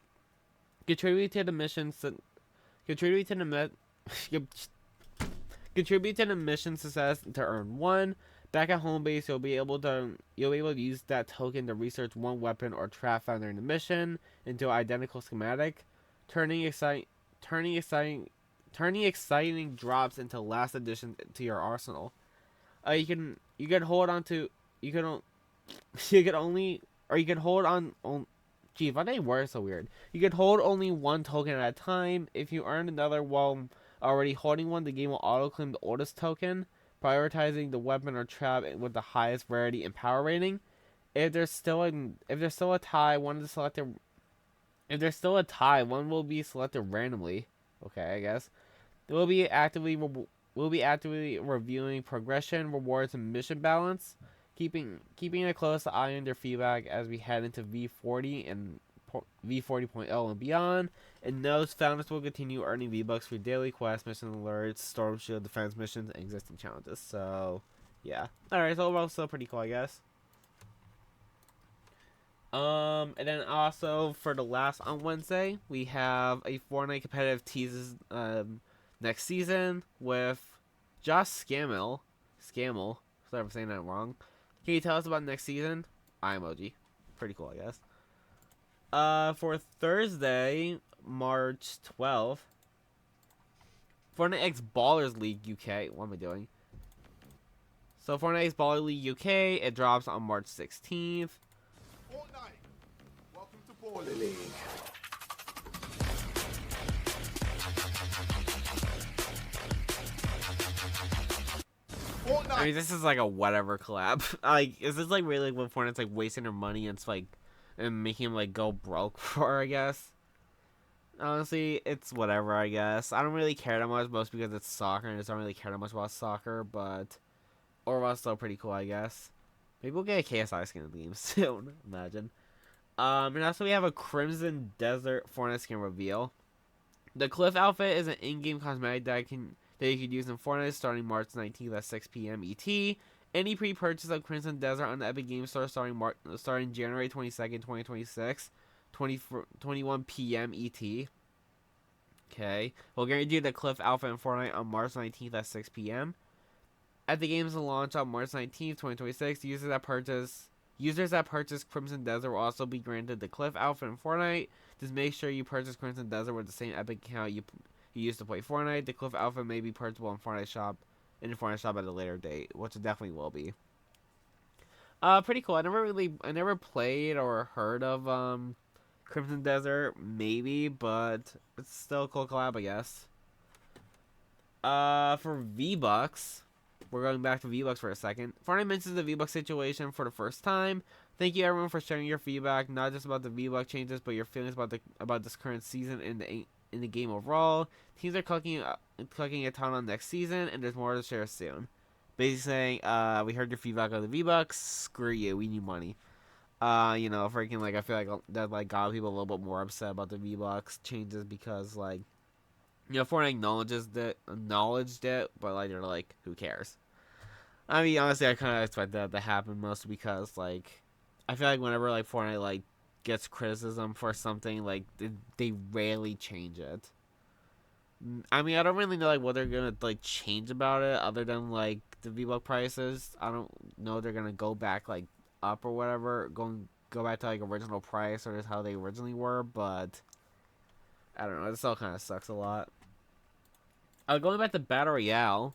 Contribute to the mission success to earn 1. Back at home base, you'll be able to use that token to research one weapon or trap found during the mission into an identical schematic, turning exciting drops into last additions to your arsenal. You can hold on. Gee, my name words so weird. You can hold only one token at a time. If you earn another while already holding one, the game will auto claim the oldest token, prioritizing the weapon or trap with the highest rarity and power rating. If there's still a tie, one will be selected randomly. Okay, I guess. We'll be actively reviewing progression, rewards, and mission balance, keeping a close eye on their feedback as we head into V40 and V40.0 and beyond. And those founders will continue earning V-Bucks for daily quests, mission alerts, storm shield defense missions, and existing challenges. So, yeah. Alright, so overall still pretty cool, I guess. And then also for the last on Wednesday, we have a Fortnite competitive teases next season with Josh Scammell. Sorry if I'm saying that wrong. Can you tell us about next season? Eye emoji. Pretty cool, I guess. For Thursday, March 12th, Fortnite X Ballers League UK. What am I doing? So Fortnite X Baller League UK, it drops on March 16th. Fortnite, welcome to Baller League. Fortnite. I mean, this is like a whatever collab. Like, is this like really like when Fortnite's like wasting their money and it's like and making them like go broke for? I guess. Honestly, it's whatever. I guess I don't really care that much, most because it's soccer and I just don't really care that much about soccer. But Orwell's still pretty cool, I guess. Maybe we'll get a KSI skin in the game soon. Imagine. And also we have a Crimson Desert Fortnite skin reveal. The Cliff outfit is an in-game cosmetic that you can use in Fortnite starting March 19th at 6 p.m. ET. Any pre-purchase of Crimson Desert on the Epic Games Store starting January 22nd, 2026, 21 p.m. ET. Okay. We'll guarantee the Cliff outfit in Fortnite on March 19th at 6 p.m. At the game's launch on March 19th, 2026, users that purchase Crimson Desert will also be granted the Cliff outfit in Fortnite. Just make sure you purchase Crimson Desert with the same Epic account you used to play Fortnite. The Cliff outfit may be purchasable in the Fortnite shop at a later date, which it definitely will be. Pretty cool. I never played or heard of Crimson Desert, maybe, but it's still a cool collab, I guess. For V-Bucks, we're going back to V-Bucks for a second. Fortnite mentions the V-Bucks situation for the first time. Thank you everyone for sharing your feedback, not just about the V-Bucks changes, but your feelings about this current season in the game overall. Teams are clicking a ton on next season, and there's more to share soon. Basically saying, we heard your feedback on the V-Bucks. Screw you, we need money. Freaking like I feel like that like got people a little bit more upset about the V-Bucks changes because like, Fortnite acknowledged it, but like they're like, who cares? I mean, honestly, I kind of expect that to happen mostly because like, I feel like whenever like Fortnite like gets criticism for something, like they rarely change it. I mean, I don't really know like what they're gonna like change about it other than like the V-Buck prices. I don't know if they're gonna go back like up or whatever, go back to like original price or just how they originally were, but I don't know. This all kind of sucks a lot. Going back to Battle Royale,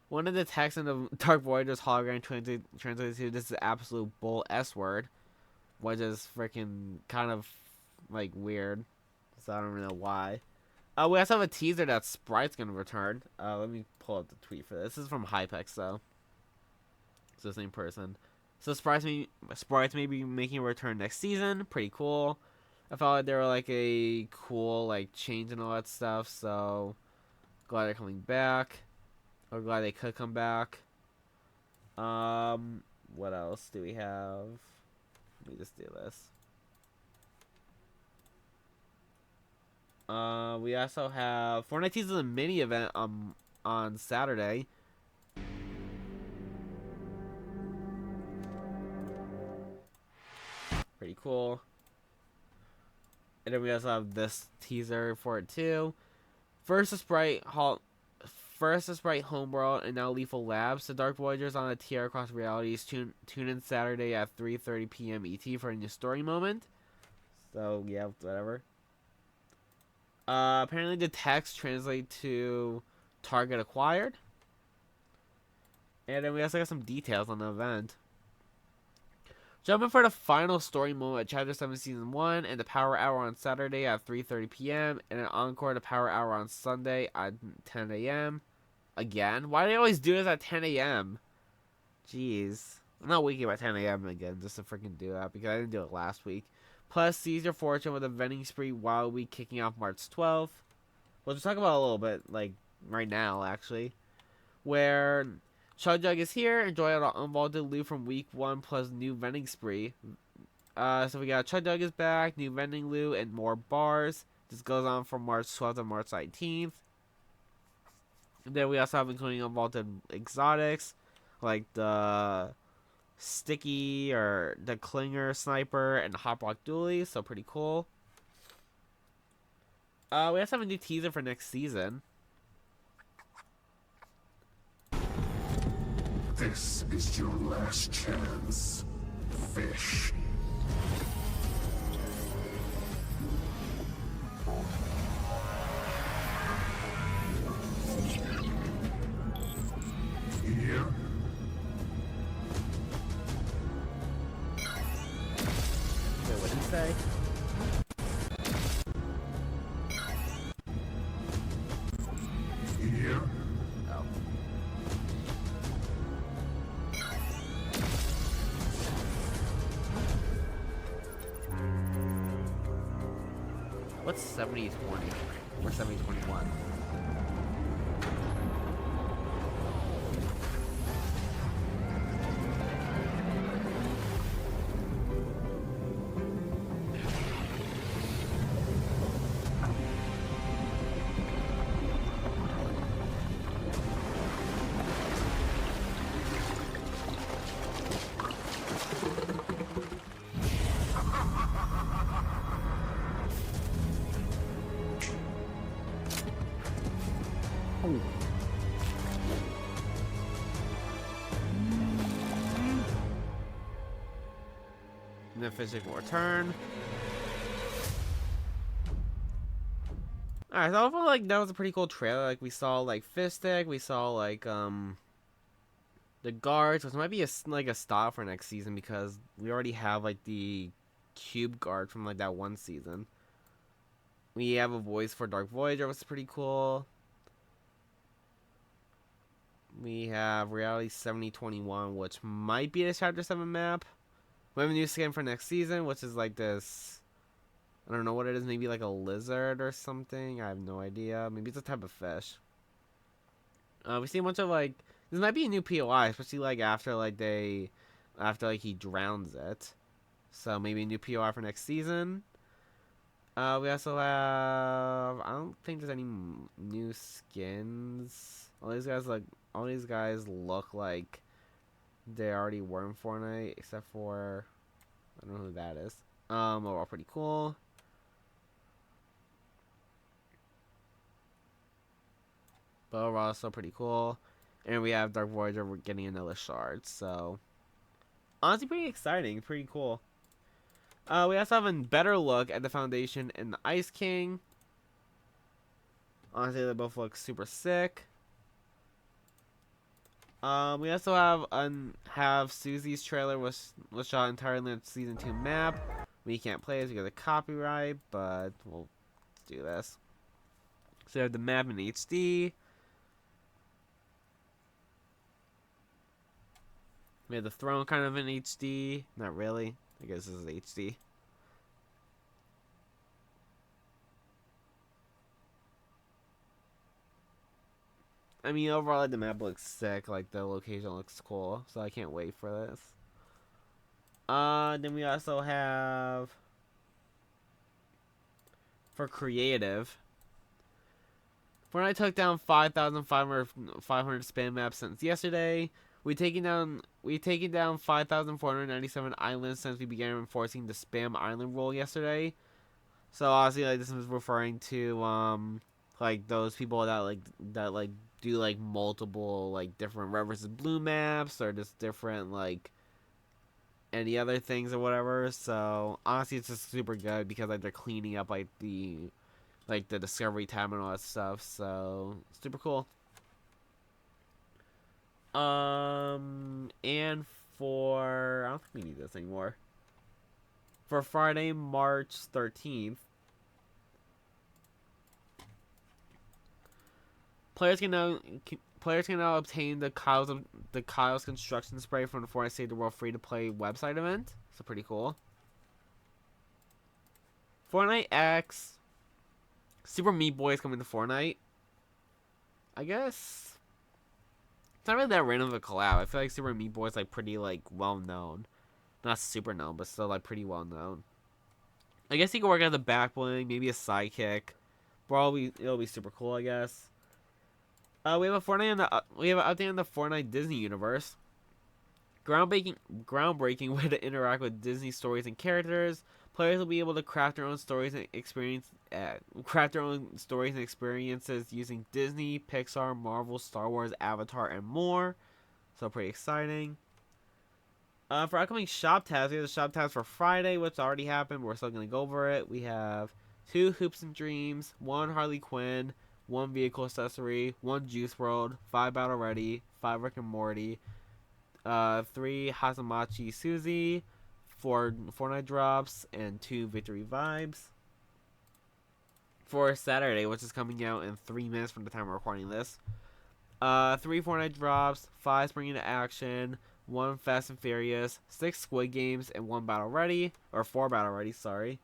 one of the texts in the Dark Voyager's hologram translated to "this is absolute bull S word," which is freaking kind of like weird. So I don't really know why. We also have a teaser that Sprite's gonna return. Let me pull up the tweet for this. This is from Hypex though. It's the same person. So Sprites may be making a return next season. Pretty cool. I felt like they were like a cool like change and all that stuff. So glad they're coming back. Or glad they could come back. What else do we have? Let me just do this. We also have Fortnite teases a mini event on Saturday. Pretty cool. And then we also have this teaser for it too. First a Sprite Homeworld and now Lethal Labs. The Dark Voyagers on a TR across realities. Tune in Saturday at 3:30 p.m. ET for a new story moment. So yeah, whatever. Apparently the text translate to target acquired. And then we also got some details on the event. Jumping for the final story moment at Chapter 7 Season 1 and the Power Hour on Saturday at 3:30 p.m. and an encore the Power Hour on Sunday at 10 a.m. Again? Why do they always do this at 10 a.m.? Jeez. I'm not waking up at 10 a.m. again just to freaking do that because I didn't do it last week. Plus, seize your fortune with a vending spree Wild Week kicking off March 12th. We'll just talk about it a little bit, like, right now, actually. Where Chug Jug is here. Enjoy all the unvaulted loot from week 1 plus new vending spree. So we got Chug Jug is back, new vending loot, and more bars. This goes on from March 12th to March 19th. And then we also have including unvaulted exotics, like the Sticky or the Klinger Sniper and the Hot Block Dually, so pretty cool. We also have a new teaser for next season. This is your last chance, fish. die. Oh. What's 70-20 or 70-21? And then physical return. Alright, so I feel like that was a pretty cool trailer. Like, we saw, like, Fistic, we saw, like, the guards, which might be like a stop for next season because we already have, like, the cube guard from, like, that one season. We have a voice for Dark Voyager, which is pretty cool. We have Reality 7021, which might be the Chapter 7 map. We have a new skin for next season, which is like this, I don't know what it is, maybe like a lizard or something. I have no idea. Maybe it's a type of fish. We see a bunch of like, this might be a new POI, especially like after like he drowns it. So maybe a new POI for next season. We also have, I don't think there's any new skins. All these guys look like they already were in Fortnite, except for, I don't know who that is. Overall pretty cool. But overall still pretty cool. And we have Dark Voyager, we're getting another shard, so honestly pretty exciting, pretty cool. We also have a better look at the Foundation and the Ice King. Honestly, they both look super sick. We also have Susie's trailer was shot entirely on season 2 map. We can't play it because of copyright, but we'll do this. So we have the map in HD. We have the throne kind of in HD. Not really. I guess this is HD. I mean, overall, like, the map looks sick. Like, the location looks cool. So I can't wait for this. Then we also have, for creative, Fortnite took down 5,500 spam maps since yesterday. We've taken down 5,497 islands since we began enforcing the spam island rule yesterday. So obviously, like, this is referring to like those people that do like multiple like different red versus blue maps or just different like any other things or whatever. So honestly, it's just super good because like they're cleaning up like the discovery tab and all that stuff. So super cool. And for, I don't think we need this anymore. For Friday, March 13th, players can now obtain the Kyle's construction spray from the Fortnite Save the World free to play website event. So pretty cool. Fortnite X Super Meat Boy is coming to Fortnite. I guess it's not really that random of a collab. I feel like Super Meat Boy is like pretty like well known, not super known, but still like pretty well known. I guess he could work as a back bling, maybe a sidekick. Probably it'll be super cool, I guess. We have an update on the Fortnite Disney universe. Groundbreaking way to interact with Disney stories and characters. Players will be able to craft their own stories and experiences using Disney, Pixar, Marvel, Star Wars, Avatar, and more. So pretty exciting. For upcoming shop tabs, we have the shop tabs for Friday, which already happened, but we're still gonna go over it. We have 2 Hoops and Dreams, 1 Harley Quinn, 1 Vehicle Accessory, 1 Juice World, 5 Battle Ready, 5 Rick and Morty, 3 Hazamachi Suzy, 4 Fortnite drops, and 2 victory vibes. For Saturday, which is coming out in 3 minutes from the time we're recording this. 3 Fortnite drops, 5 spring into action, 1 Fast and Furious, 6 Squid Games, and 1 Battle Ready, or 4 Battle Ready, sorry.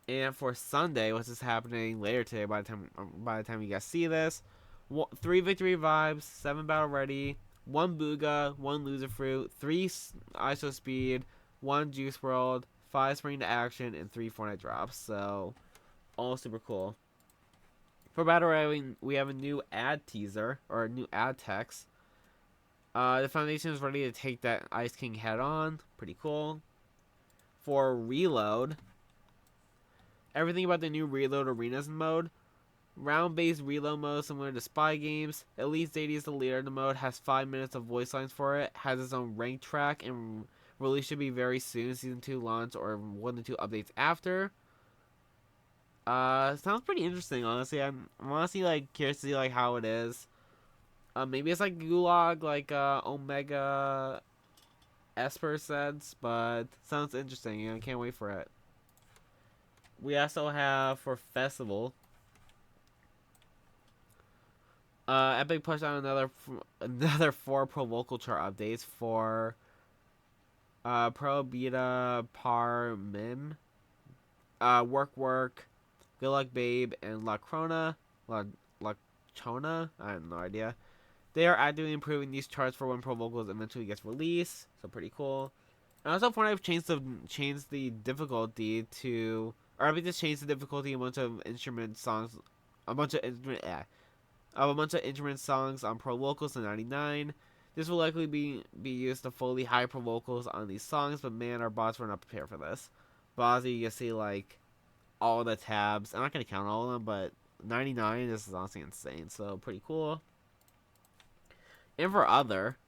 And for Sunday, which is happening later today, by the time you guys see this, 3 Victory Vibes, 7 Battle Ready, 1 Booga, 1 Loser Fruit, 3 ISO Speed, 1 Juice World, 5 Spring to Action, and 3 Fortnite drops. So, all super cool. For Battle Ready, we have a new ad teaser, or a new ad text. The Foundation is ready to take that Ice King head on. Pretty cool. For Reload, everything about the new Reload Arenas mode. Round-based reload mode similar to Spy Games. Elite Zadie is the leader in the mode, has 5 minutes of voice lines for it, has its own rank track, and release should be very soon, Season 2 launch or 1 to 2 updates after. Sounds pretty interesting, honestly. I'm honestly, like, curious to see, like, how it is. Maybe it's like Gulag, like, Omega Esper said, but sounds interesting, and I can't wait for it. We also have, for Festival, Epic pushed out another 4 Pro Vocal Chart updates for Pro Beta Par Mim, Work, Good Luck Babe, and La Chona. I have no idea. They are actively improving these charts for when Pro Vocals eventually gets released, so pretty cool. And also, Fortnite changed the difficulty to, or I mean, just changed the difficulty a bunch of instrument songs, a bunch of instrument songs on Pro Vocals to 99. This will likely be used to fully high Pro Vocals on these songs, but man, our bots were not prepared for this. But obviously, you can see, like, all the tabs. I'm not going to count all of them, but 99, this is honestly insane, so pretty cool. And for other,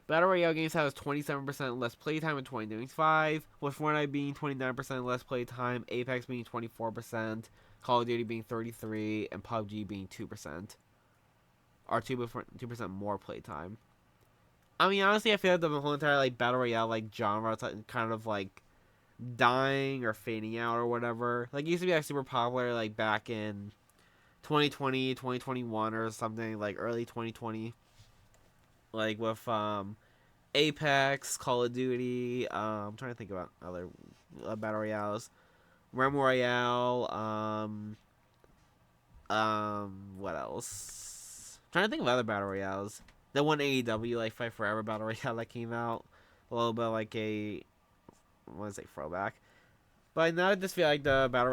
Battle Royale games has 27% less playtime in 2025, with Fortnite being 29% less playtime, Apex being 24%, Call of Duty being 33%, and PUBG being 2%. Or 2% more playtime. I mean, honestly, I feel like the whole entire, like, Battle Royale, like, genre is, like, kind of, like, dying or fading out or whatever. Like, it used to be, like, super popular, like, back in 2020, 2021 or something, like, early 2020. Like, with, Apex, Call of Duty, I'm trying to think about other Battle Royales. Realm Royale, what else? I'm trying to think of other Battle Royales. The one AEW, like, Fight Forever Battle Royale that came out. A little bit like a, I want to say throwback. But now I just feel like the Battle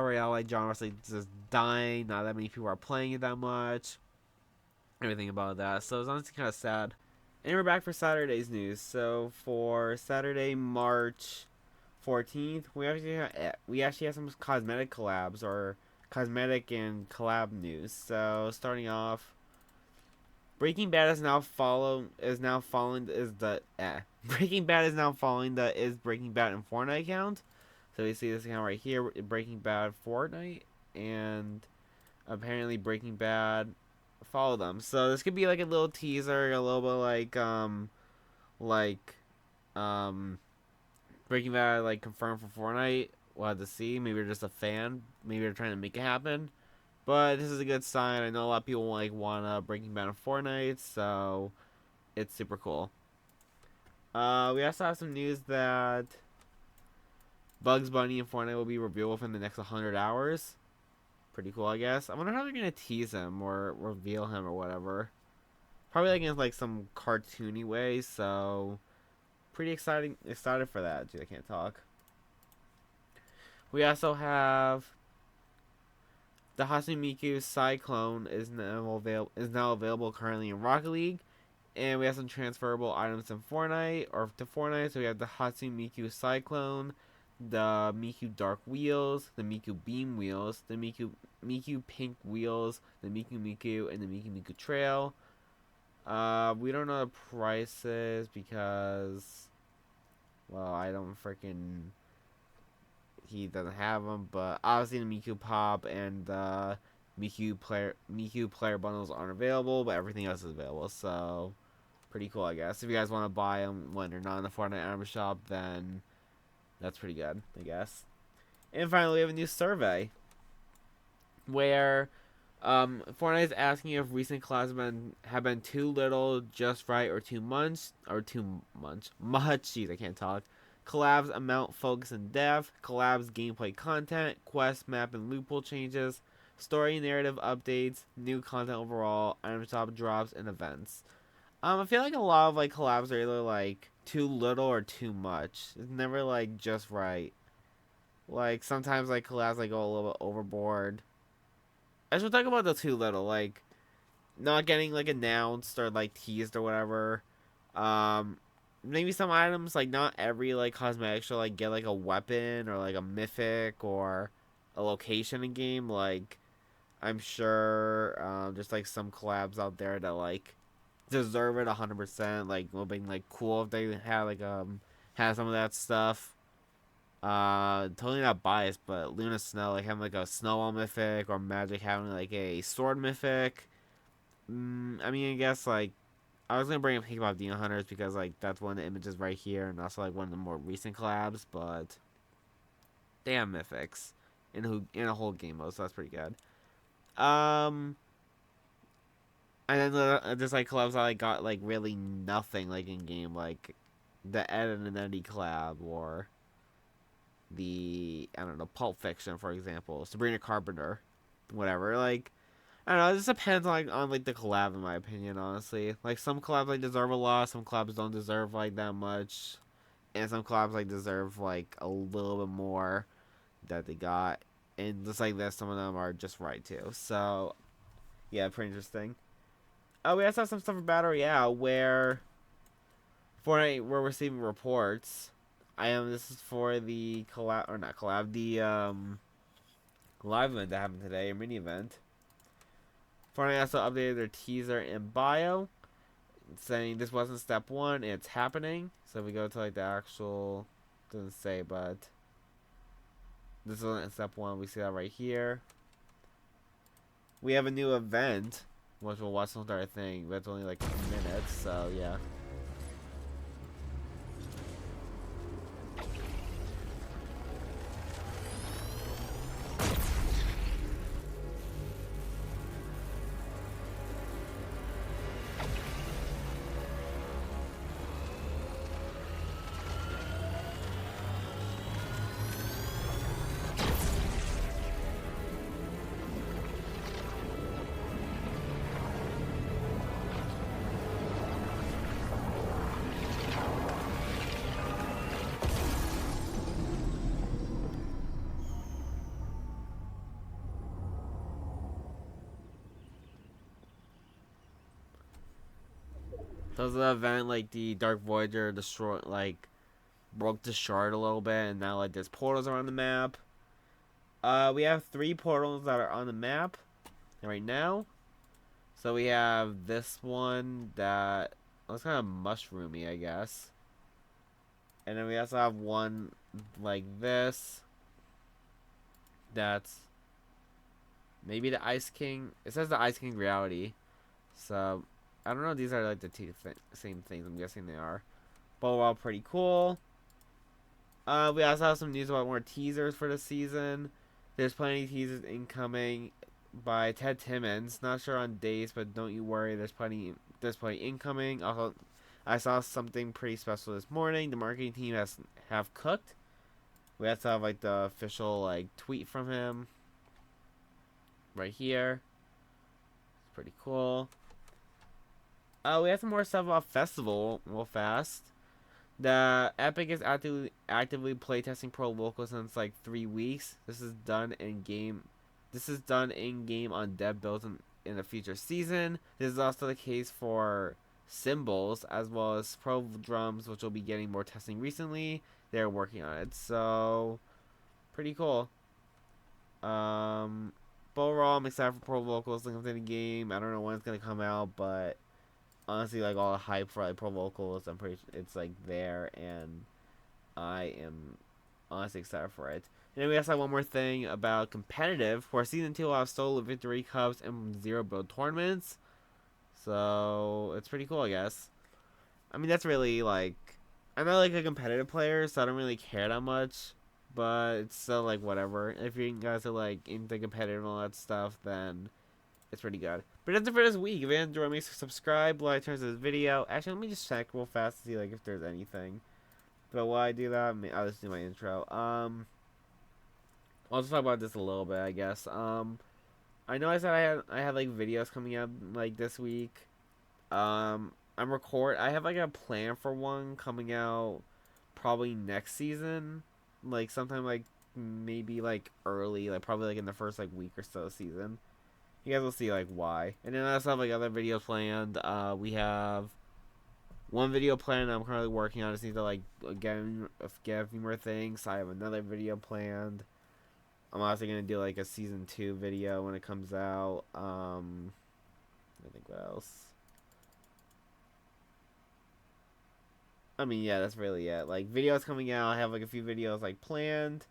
Royale like genre is like just dying. Not that many people are playing it that much. Everything about that. So it's honestly kind of sad. And we're back for Saturday's news. So for Saturday, March 14th, we actually have some cosmetic collabs or cosmetic and collab news. So starting off, Breaking Bad is now following the Is Breaking Bad is now following the Is Breaking Bad in Fortnite account. So we see this account right here, Breaking Bad Fortnite, and apparently Breaking Bad follow them. So this could be like a little teaser, a little bit Breaking Bad like confirmed for Fortnite. We'll have to see. Maybe they're just a fan. Maybe they're trying to make it happen. But this is a good sign. I know a lot of people like want Breaking Bad in Fortnite, so it's super cool. We also have some news that Bugs Bunny in Fortnite will be revealed within the next 100 hours. Pretty cool, I guess. I wonder how they're gonna tease him or reveal him or whatever. Probably like in like some cartoony way. So pretty excited for that. Dude, I can't talk. We also have the Hatsune Miku Cyclone is now available currently in Rocket League, and we have some transferable items in Fortnite to Fortnite. So we have the Hatsune Miku Cyclone, the Miku Dark Wheels, the Miku Beam Wheels, the Miku Pink Wheels, the Miku, and the Miku Trail. We don't know the prices because, well, he doesn't have them, but obviously the Miku Pop and the Miku player bundles aren't available, but everything else is available. So pretty cool, I guess. If you guys want to buy them when they're not in the Fortnite item shop, then that's pretty good, I guess. And finally, we have a new survey where Fortnite is asking if recent collabs have been too little, just right, or too much, much. Jeez, I can't talk. Collabs, amount, focus, and depth. Collabs, gameplay content, quest, map, and loot pool changes. Story, narrative updates, new content overall, item shop drops, and events. I feel like a lot of like collabs are either like too little or too much. It's never like just right. Like sometimes like collabs like go a little bit overboard. I should talk about the too little, like not getting like announced or like teased or whatever. Maybe some items like not every like cosmetic should like get like a weapon or like a mythic or a location in game. Like I'm sure there's like some collabs out there that like deserve it 100%. Like it would be like cool if they had like had some of that stuff. Totally not biased, but Luna Snow like having like a snowball mythic or Magic having like a sword mythic. I mean, I guess like I was gonna bring up Pink Demon Hunters because like that's one of the images right here, and also like one of the more recent collabs. But they have mythics in a whole game mode, so that's pretty good. Um, and then there's like collabs that like got like really nothing like in game, like the Ed and Eddie collab or the I don't know Pulp Fiction, for example, Sabrina Carpenter, whatever. Like I don't know, it just depends on like the collab in my opinion, honestly. Like some collabs like deserve a lot, some collabs don't deserve like that much, and some collabs like deserve like a little bit more that they got. And just like this, some of them are just right too. So yeah, pretty interesting. Oh, we also have some stuff for Battle Royale where Fortnite we're receiving reports. This is for the collab or not collab, the live event that happened today, a mini event. Fortnite also updated their teaser and bio, saying this wasn't step one, it's happening. So if we go to like the actual, doesn't say, but this isn't step one. We see that right here. We have a new event, which we'll watch the entire thing, but it's only like minutes, so yeah. So the event, like the Dark Voyager destroyed, like broke the shard a little bit, and now like there's portals around the map. We have 3 portals that are on the map right now. So we have this one that looks kind of mushroomy, I guess. And then we also have one like this. That's maybe the Ice King. It says the Ice King Reality. So I don't know. These are like the same things. I'm guessing they are. But overall, pretty cool. We also have some news about more teasers for the season. There's plenty of teasers incoming by Ted Timmons. Not sure on dates, but don't you worry. There's plenty incoming. Also, I saw something pretty special this morning. The marketing team have cooked. We have to have like the official like tweet from him right here. It's pretty cool. We have some more stuff about Festival real fast. The Epic is actively playtesting Pro Local since like 3 weeks. This is done in game. This is done in game on dev builds in the future season. This is also the case for Cymbals as well as Pro Drums, which will be getting more testing recently. They're working on it, so pretty cool. But overall, I'm excited for Pro Vocals to come to the game. I don't know when it's gonna come out, but honestly, like all the hype for like Pro Vocals, I'm pretty sure it's like there, and I am honestly excited for it. And then we also have one more thing about competitive. For season 2, we'll have solo victory cups and 0 build tournaments. So it's pretty cool, I guess. I mean, that's really like, I'm not like a competitive player, so I don't really care that much. But it's still like whatever. If you guys are like into competitive and all that stuff, then it's pretty good. But that's it for this week. If you enjoyed, make sure to subscribe, like, turn to this video. Actually, let me just check real fast to see like if there's anything. But while I do that, I'll just do my intro. I'll just talk about this a little bit, I guess. I know I said I had like videos coming out like this week. I have like a plan for one coming out probably next season, like sometime like maybe like early, like probably like in the first like week or so of season. You guys will see like why. And then I also have like other videos planned. We have one video planned I'm currently working on. I just need to like get a few more things. I have another video planned. I'm also gonna do like a season 2 video when it comes out. I think what else? I mean, yeah, that's really it. Like videos coming out. I have like a few videos like planned.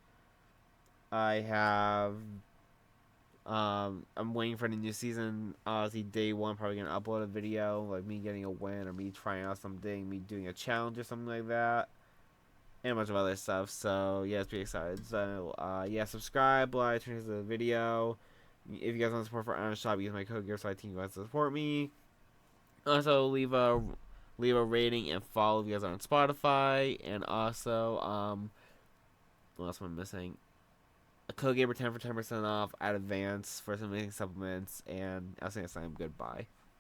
I have I'm waiting for the new season. Obviously, day one, probably gonna upload a video like me getting a win or me trying out something, me doing a challenge or something like that, and a bunch of other stuff. So yeah, it's pretty excited. So yeah, subscribe, like, turn to the video. If you guys want to support for Iron Shop, use my code GearSide Team guys to support me. Also, leave a rating and follow if you guys are on Spotify, and also what else am I missing? A code Gaber 10 for 10% off at Advance for some amazing supplements, and I'll say next time, goodbye.